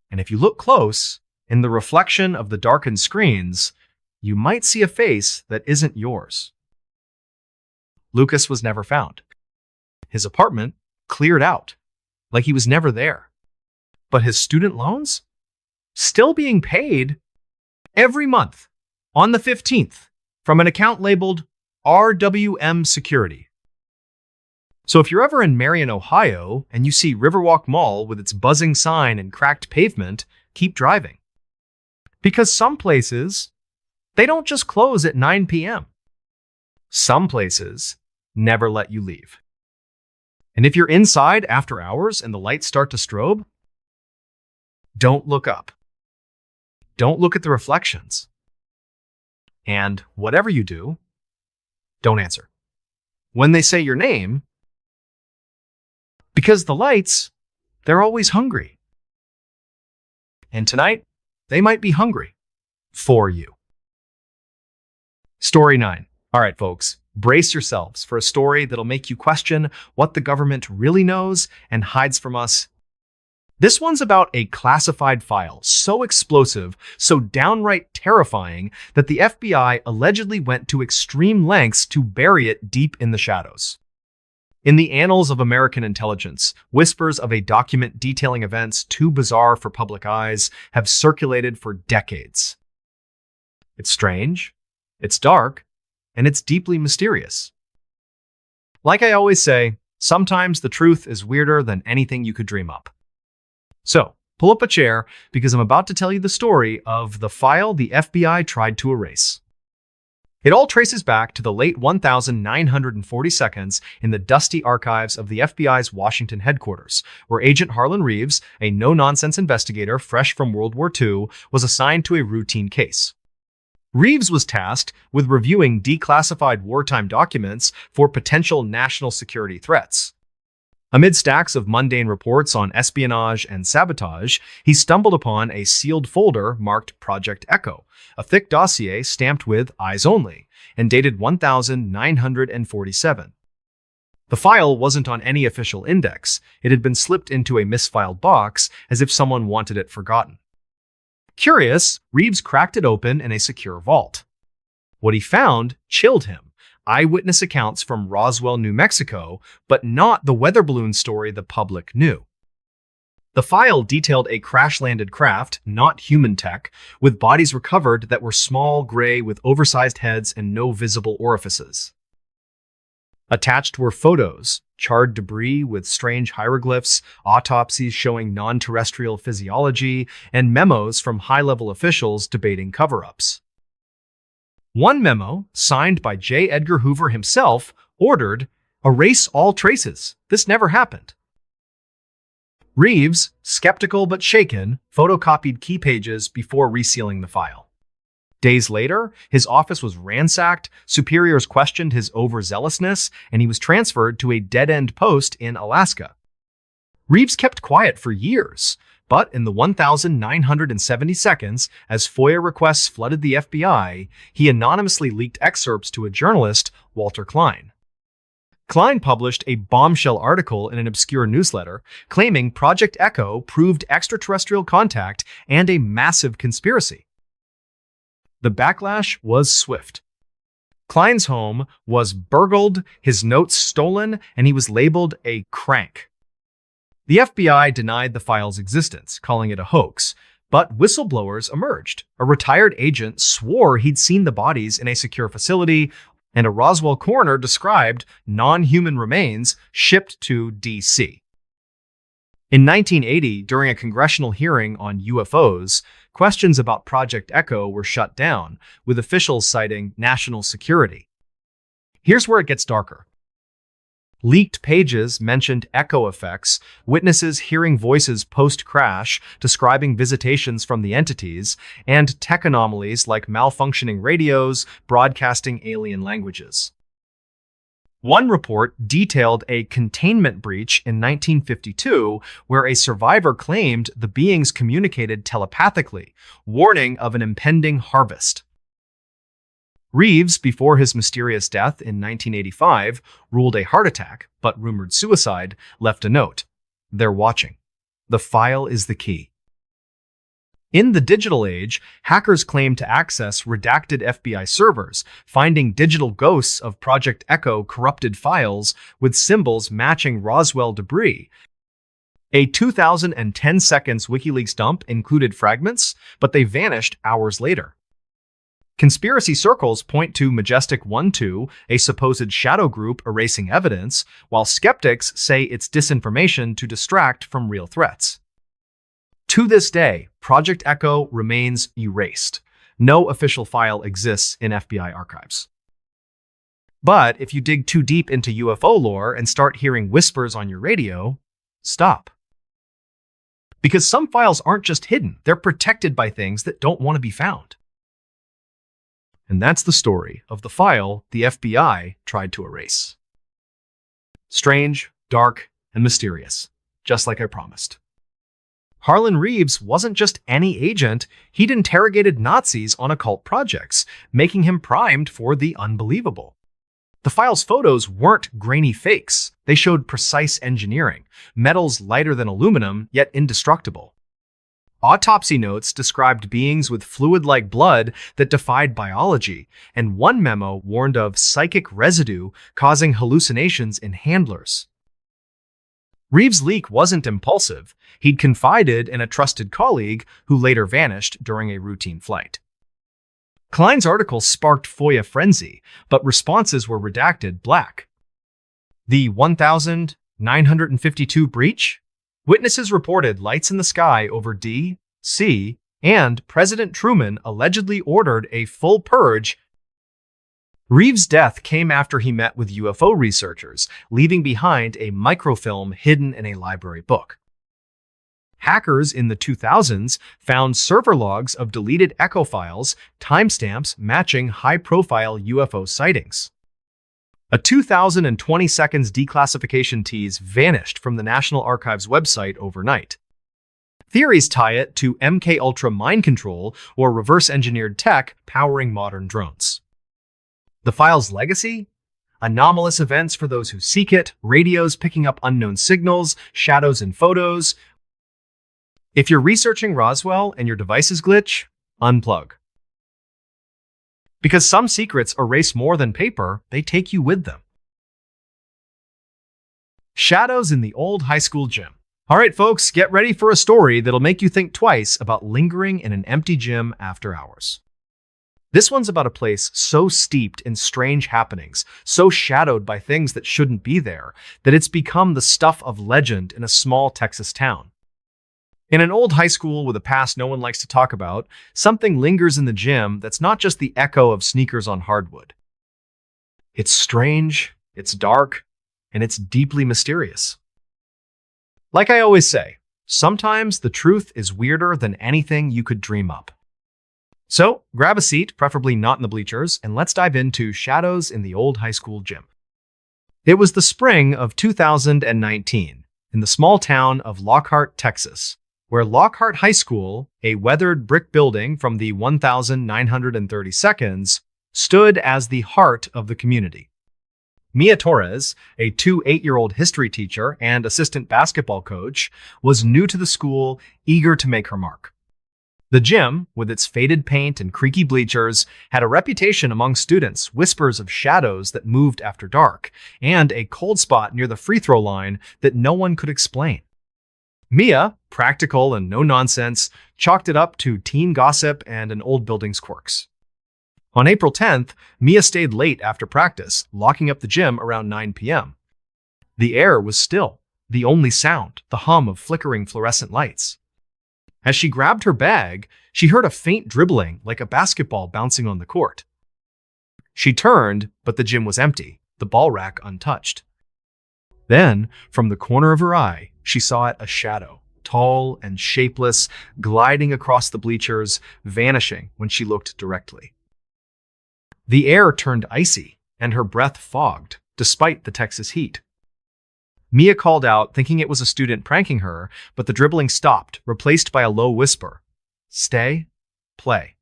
And if you look close, in the reflection of the darkened screens, you might see a face that isn't yours. Lucas was never found. His apartment cleared out, like he was never there. But his student loans? Still being paid every month on the 15th from an account labeled RWM Security. So if you're ever in Marion, Ohio, and you see Riverwalk Mall with its buzzing sign and cracked pavement, keep driving. Because some places, they don't just close at 9 p.m. Some places never let you leave. And if you're inside after hours and the lights start to strobe, don't look up. Don't look at the reflections. And whatever you do, don't answer. When they say your name, because the lights, they're always hungry. And tonight, they might be hungry for you. Story 9. All right, folks, brace yourselves for a story that'll make you question what the government really knows and hides from us. This one's about a classified file so explosive, so downright terrifying, that the FBI allegedly went to extreme lengths to bury it deep in the shadows. In the annals of American intelligence, whispers of a document detailing events too bizarre for public eyes have circulated for decades. It's strange, it's dark, and it's deeply mysterious. Like I always say, sometimes the truth is weirder than anything you could dream up. So, pull up a chair because I'm about to tell you the story of the file the FBI tried to erase. It all traces back to the late 1940s in the dusty archives of the FBI's Washington headquarters, where Agent Harlan Reeves, a no-nonsense investigator fresh from World War II, was assigned to a routine case. Reeves was tasked with reviewing declassified wartime documents for potential national security threats. Amid stacks of mundane reports on espionage and sabotage, he stumbled upon a sealed folder marked Project Echo, a thick dossier stamped with Eyes Only, and dated 1947. The file wasn't on any official index. It had been slipped into a misfiled box as if someone wanted it forgotten. Curious, Reeves cracked it open in a secure vault. What he found chilled him. eyewitness accounts from Roswell, New Mexico, but not the weather balloon story the public knew. The file detailed a crash-landed craft, not human tech, with bodies recovered that were small, gray, with oversized heads and no visible orifices. Attached were photos, charred debris with strange hieroglyphs, autopsies showing non-terrestrial physiology, and memos from high-level officials debating cover-ups. One memo, signed by J. Edgar Hoover himself, ordered, "Erase all traces. This never happened." Reeves, skeptical but shaken, photocopied key pages before resealing the file. Days later, his office was ransacked, superiors questioned his overzealousness, and he was transferred to a dead-end post in Alaska. Reeves kept quiet for years, but in the 1,970 seconds, as FOIA requests flooded the FBI, he anonymously leaked excerpts to a journalist, Walter Klein. Klein published a bombshell article in an obscure newsletter, claiming Project Echo proved extraterrestrial contact and a massive conspiracy. The backlash was swift. Klein's home was burgled, his notes stolen, and he was labeled a crank. The FBI denied the file's existence, calling it a hoax, but whistleblowers emerged. A retired agent swore he'd seen the bodies in a secure facility, and a Roswell coroner described non-human remains shipped to D.C. In 1980, during a congressional hearing on UFOs, questions about Project Echo were shut down, with officials citing national security. Here's where it gets darker. Leaked pages mentioned echo effects, witnesses hearing voices post-crash describing visitations from the entities, and tech anomalies like malfunctioning radios broadcasting alien languages. One report detailed a containment breach in 1952 where a survivor claimed the beings communicated telepathically, warning of an impending harvest. Reeves, before his mysterious death in 1985, ruled a heart attack, but rumored suicide, left a note. "They're watching. The file is the key." In the digital age, hackers claim to access redacted FBI servers, finding digital ghosts of Project Echo corrupted files with symbols matching Roswell debris. A 2010 seconds WikiLeaks dump included fragments, but they vanished hours later. Conspiracy circles point to Majestic 1-2, a supposed shadow group erasing evidence, while skeptics say it's disinformation to distract from real threats. To this day, Project Echo remains erased. No official file exists in FBI archives. But if you dig too deep into UFO lore and start hearing whispers on your radio, stop. Because some files aren't just hidden, they're protected by things that don't want to be found. And that's the story of the file the FBI tried to erase. Strange, dark, and mysterious, just like I promised. Harlan Reeves wasn't just any agent, he'd interrogated Nazis on occult projects, making him primed for the unbelievable. The file's photos weren't grainy fakes. They showed precise engineering, metals lighter than aluminum, yet indestructible. Autopsy notes described beings with fluid-like blood that defied biology, and one memo warned of psychic residue causing hallucinations in handlers. Reeves' leak wasn't impulsive. He'd confided in a trusted colleague who later vanished during a routine flight. Klein's article sparked FOIA frenzy, but responses were redacted black. The 1,952 breach? Witnesses reported lights in the sky over D.C., and President Truman allegedly ordered a full purge. Reeves' death came after he met with UFO researchers, leaving behind a microfilm hidden in a library book. Hackers in the 2000s found server logs of deleted echo files, timestamps matching high-profile UFO sightings. A 2020 seconds declassification tease vanished from the National Archives website overnight. Theories tie it to MKUltra mind control or reverse-engineered tech powering modern drones. The file's legacy? Anomalous events for those who seek it, radios picking up unknown signals, shadows in photos. If you're researching Roswell and your devices glitch, unplug. Because some secrets erase more than paper, they take you with them. Shadows in the old high school gym. All right, folks, get ready for a story that'll make you think twice about lingering in an empty gym after hours. This one's about a place so steeped in strange happenings, so shadowed by things that shouldn't be there, that it's become the stuff of legend in a small Texas town. In an old high school with a past no one likes to talk about, something lingers in the gym that's not just the echo of sneakers on hardwood. It's strange, it's dark, and it's deeply mysterious. Like I always say, sometimes the truth is weirder than anything you could dream up. So, grab a seat, preferably not in the bleachers, and let's dive into Shadows in the Old High School Gym. It was the spring of 2019, in the small town of Lockhart, Texas, where Lockhart High School, a weathered brick building from the 1932nd, stood as the heart of the community. Mia Torres, a 8-year-old history teacher and assistant basketball coach, was new to the school, eager to make her mark. The gym, with its faded paint and creaky bleachers, had a reputation among students, whispers of shadows that moved after dark, and a cold spot near the free throw line that no one could explain. Mia, practical and no-nonsense, chalked it up to teen gossip and an old building's quirks. On April 10th, Mia stayed late after practice, locking up the gym around 9 p.m. The air was still, the only sound, the hum of flickering fluorescent lights. As she grabbed her bag, she heard a faint dribbling like a basketball bouncing on the court. She turned, but the gym was empty, the ball rack untouched. Then, from the corner of her eye, she saw a shadow, tall and shapeless, gliding across the bleachers, vanishing when she looked directly. The air turned icy, and her breath fogged, despite the Texas heat. Mia called out, thinking it was a student pranking her, but the dribbling stopped, replaced by a low whisper. Stay, play.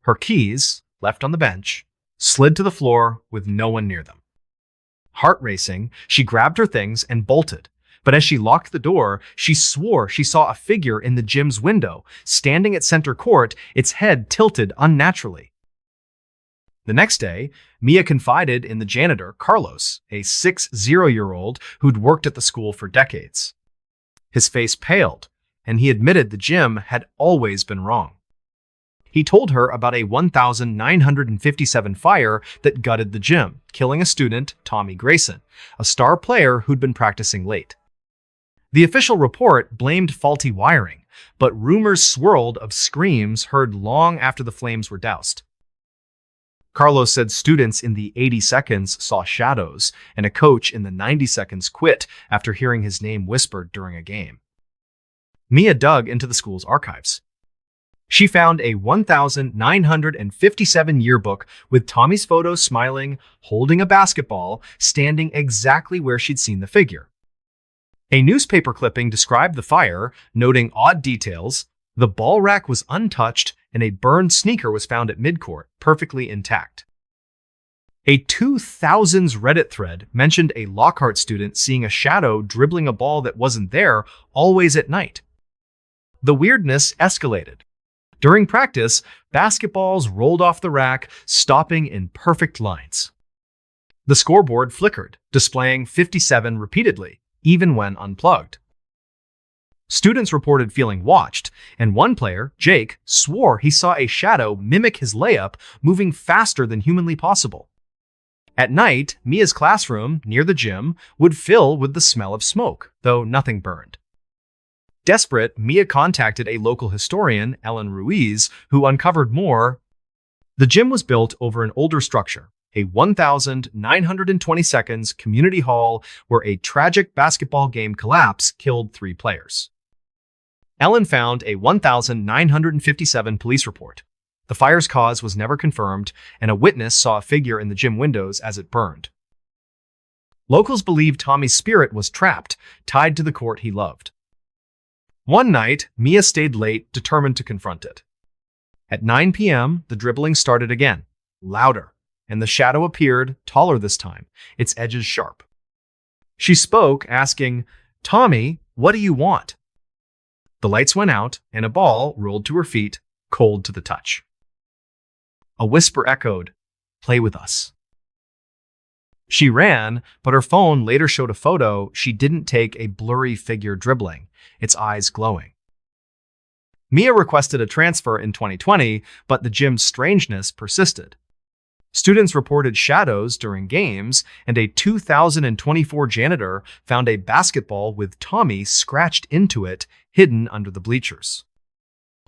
Her keys, left on the bench, slid to the floor with no one near them. Heart racing, she grabbed her things and bolted, but as she locked the door, she swore she saw a figure in the gym's window, standing at center court, its head tilted unnaturally. The next day, Mia confided in the janitor, Carlos, a 60-year-old who'd worked at the school for decades. His face paled, and he admitted the gym had always been wrong. He told her about a 1957 fire that gutted the gym, killing a student, Tommy Grayson, a star player who'd been practicing late. The official report blamed faulty wiring, but rumors swirled of screams heard long after the flames were doused. Carlos said students in the 80 seconds saw shadows, and a coach in the 90 seconds quit after hearing his name whispered during a game. Mia dug into the school's archives. She found a 1957 yearbook with Tommy's photo smiling, holding a basketball, standing exactly where she'd seen the figure. A newspaper clipping described the fire, noting odd details. The ball rack was untouched, and a burned sneaker was found at midcourt, perfectly intact. A 2000s Reddit thread mentioned a Lockhart student seeing a shadow dribbling a ball that wasn't there, always at night. The weirdness escalated. During practice, basketballs rolled off the rack, stopping in perfect lines. The scoreboard flickered, displaying 57 repeatedly, even when unplugged. Students reported feeling watched, and one player, Jake, swore he saw a shadow mimic his layup, moving faster than humanly possible. At night, Mia's classroom, near the gym, would fill with the smell of smoke, though nothing burned. Desperate, Mia contacted a local historian, Ellen Ruiz, who uncovered more. The gym was built over an older structure, a 1,920 community hall where a tragic basketball game collapse killed 3 players. Ellen found a 1957 police report. The fire's cause was never confirmed, and a witness saw a figure in the gym windows as it burned. Locals believed Tommy's spirit was trapped, tied to the court he loved. One night, Mia stayed late, determined to confront it. At 9 p.m., the dribbling started again, louder, and the shadow appeared, taller this time, its edges sharp. She spoke, asking, "Tommy, what do you want?" The lights went out, and a ball rolled to her feet, cold to the touch. A whisper echoed, "Play with us." She ran, but her phone later showed a photo she didn't take, a blurry figure dribbling, its eyes glowing. Mia requested a transfer in 2020, but the gym's strangeness persisted. Students reported shadows during games, and a 2024 janitor found a basketball with Tommy scratched into it, hidden under the bleachers.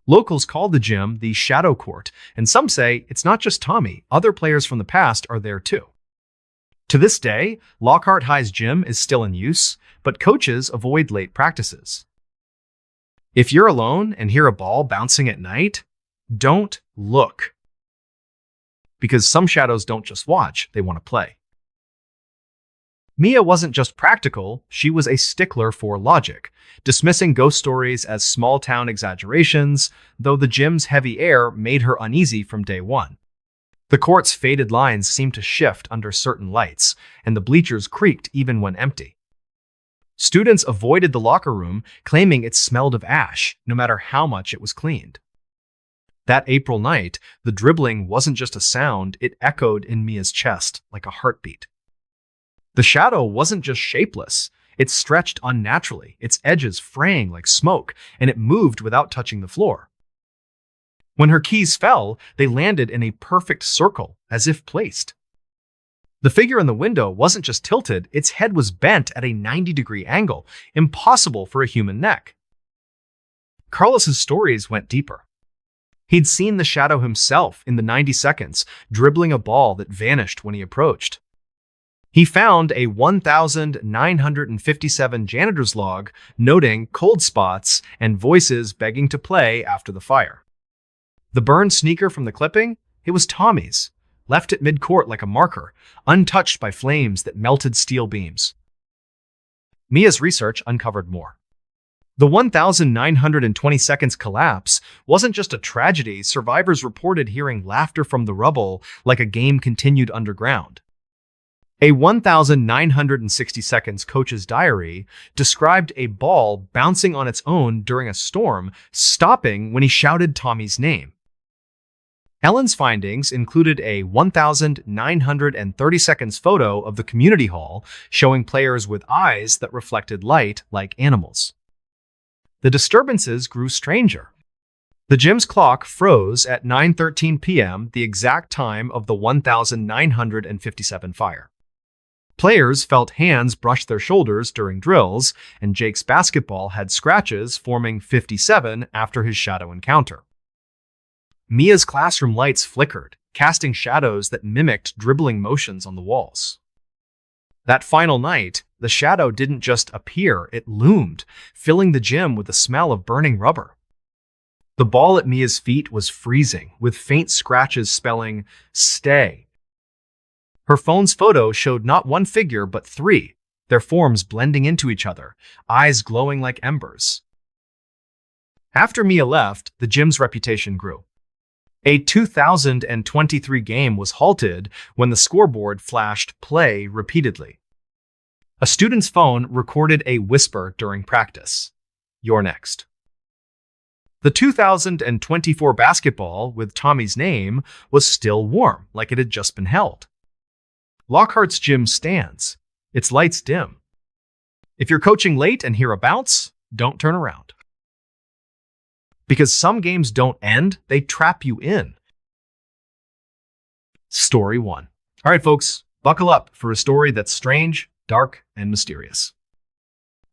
Locals called the gym the Shadow Court, and some say it's not just Tommy, other players from the past are there too. To this day, Lockhart High's gym is still in use, but coaches avoid late practices. If you're alone and hear a ball bouncing at night, don't look. Because some shadows don't just watch, they want to play. Mia wasn't just practical, she was a stickler for logic, dismissing ghost stories as small-town exaggerations, though the gym's heavy air made her uneasy from day one. The court's faded lines seemed to shift under certain lights, and the bleachers creaked even when empty. Students avoided the locker room, claiming it smelled of ash, no matter how much it was cleaned. That April night, the dribbling wasn't just a sound, it echoed in Mia's chest like a heartbeat. The shadow wasn't just shapeless, it stretched unnaturally, its edges fraying like smoke, and it moved without touching the floor. When her keys fell, they landed in a perfect circle, as if placed. The figure in the window wasn't just tilted, its head was bent at a 90-degree angle, impossible for a human neck. Carlos's stories went deeper. He'd seen the shadow himself in the 90 seconds, dribbling a ball that vanished when he approached. He found a 1,957 janitor's log noting cold spots and voices begging to play after the fire. The burned sneaker from the clipping? It was Tommy's, left at mid-court like a marker, untouched by flames that melted steel beams. Mia's research uncovered more. The 1,920 seconds collapse wasn't just a tragedy, survivors reported hearing laughter from the rubble like a game continued underground. A 1,960 seconds coach's diary described a ball bouncing on its own during a storm, stopping when he shouted Tommy's name. Ellen's findings included a 1,930 seconds photo of the community hall showing players with eyes that reflected light like animals. The disturbances grew stranger. The gym's clock froze at 9:13 p.m., the exact time of the 1,957 fire. Players felt hands brush their shoulders during drills, and Jake's basketball had scratches forming 57 after his shadow encounter. Mia's classroom lights flickered, casting shadows that mimicked dribbling motions on the walls. That final night, the shadow didn't just appear, it loomed, filling the gym with the smell of burning rubber. The ball at Mia's feet was freezing, with faint scratches spelling, "Stay." Her phone's photo showed not one figure, but three, their forms blending into each other, eyes glowing like embers. After Mia left, the gym's reputation grew. A 2023 game was halted when the scoreboard flashed play repeatedly. A student's phone recorded a whisper during practice. "You're next." The 2024 basketball with Tommy's name was still warm, like it had just been held. Lockhart's gym stands, its lights dim. If you're coaching late and hear a bounce, don't turn around. Because some games don't end, they trap you in. Story 1. All right, folks, buckle up for a story that's strange, dark, and mysterious.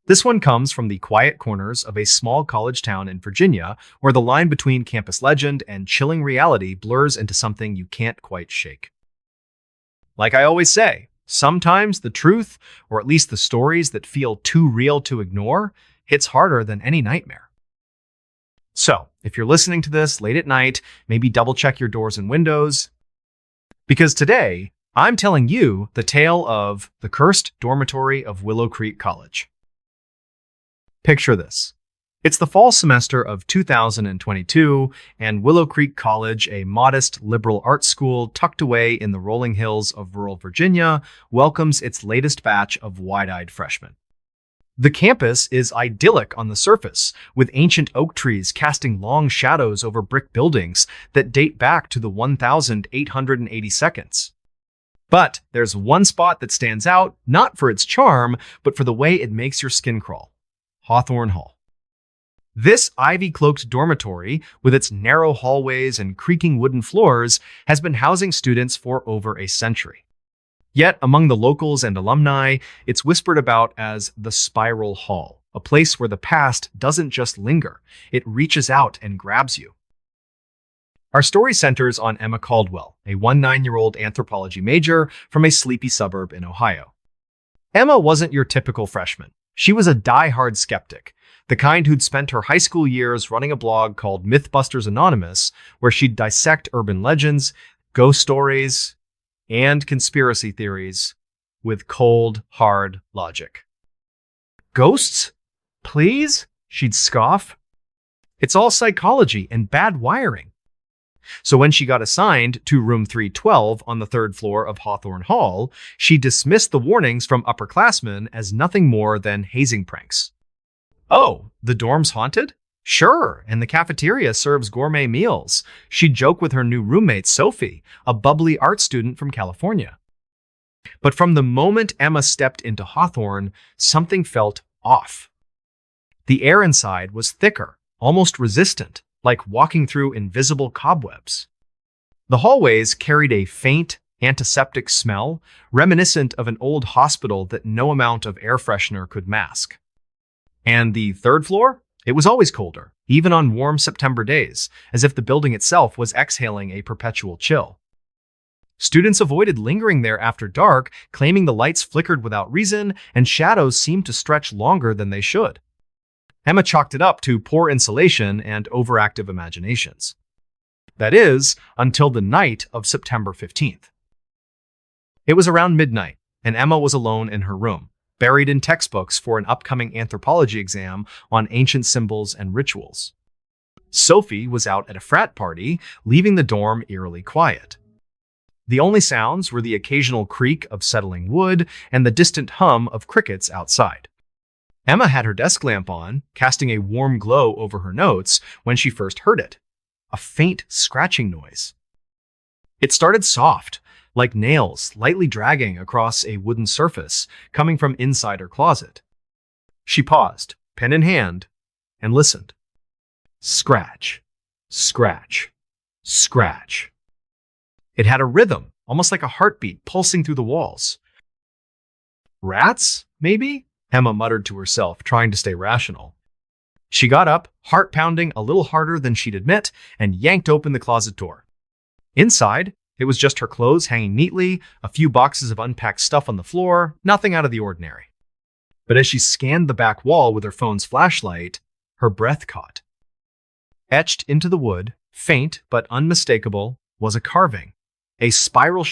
This one comes from the quiet corners of a small college town in Virginia, where the line between campus legend and chilling reality blurs into something you can't quite shake. Like I always say, sometimes the truth, or at least the stories that feel too real to ignore, hits harder than any nightmare. So, if you're listening to this late at night, maybe double check your doors and windows, because today, I'm telling you the tale of the cursed dormitory of Willow Creek College. Picture this. It's the fall semester of 2022, and Willow Creek College, a modest liberal arts school tucked away in the rolling hills of rural Virginia, welcomes its latest batch of wide-eyed freshmen. The campus is idyllic on the surface, with ancient oak trees casting long shadows over brick buildings that date back to the 1882. But there's one spot that stands out, not for its charm, but for the way it makes your skin crawl: Hawthorne Hall. This ivy-cloaked dormitory, with its narrow hallways and creaking wooden floors, has been housing students for over a century. Yet, among the locals and alumni, it's whispered about as the Spiral Hall, a place where the past doesn't just linger, it reaches out and grabs you. Our story centers on Emma Caldwell, a 19-year-old anthropology major from a sleepy suburb in Ohio. Emma wasn't your typical freshman. She was a die-hard skeptic, the kind who'd spent her high school years running a blog called Mythbusters Anonymous, where she'd dissect urban legends, ghost stories, and conspiracy theories with cold, hard logic. Ghosts? Please? She'd scoff. It's all psychology and bad wiring. So when she got assigned to room 312 on the third floor of Hawthorne Hall, she dismissed the warnings from upperclassmen as nothing more than hazing pranks. Oh, the dorm's haunted? Sure, and the cafeteria serves gourmet meals. She'd joke with her new roommate, Sophie, a bubbly art student from California. But from the moment Emma stepped into Hawthorne, something felt off. The air inside was thicker, almost resistant, like walking through invisible cobwebs. The hallways carried a faint, antiseptic smell, reminiscent of an old hospital that no amount of air freshener could mask. And the third floor? It was always colder, even on warm September days, as if the building itself was exhaling a perpetual chill. Students avoided lingering there after dark, claiming the lights flickered without reason and shadows seemed to stretch longer than they should. Emma chalked it up to poor insulation and overactive imaginations. That is, until the night of September 15th. It was around midnight, and Emma was alone in her room, buried in textbooks for an upcoming anthropology exam on ancient symbols and rituals. Sophie was out at a frat party, leaving the dorm eerily quiet. The only sounds were the occasional creak of settling wood and the distant hum of crickets outside. Emma had her desk lamp on, casting a warm glow over her notes when she first heard it. A faint scratching noise. It started soft, like nails lightly dragging across a wooden surface coming from inside her closet. She paused, pen in hand, and listened. Scratch, scratch, scratch. It had a rhythm, almost like a heartbeat pulsing through the walls. Rats, maybe? Emma muttered to herself, trying to stay rational. She got up, heart pounding a little harder than she'd admit, and yanked open the closet door. Inside, it was just her clothes hanging neatly, a few boxes of unpacked stuff on the floor, nothing out of the ordinary. But as she scanned the back wall with her phone's flashlight, her breath caught. Etched into the wood, faint but unmistakable, was a carving, a spiral shape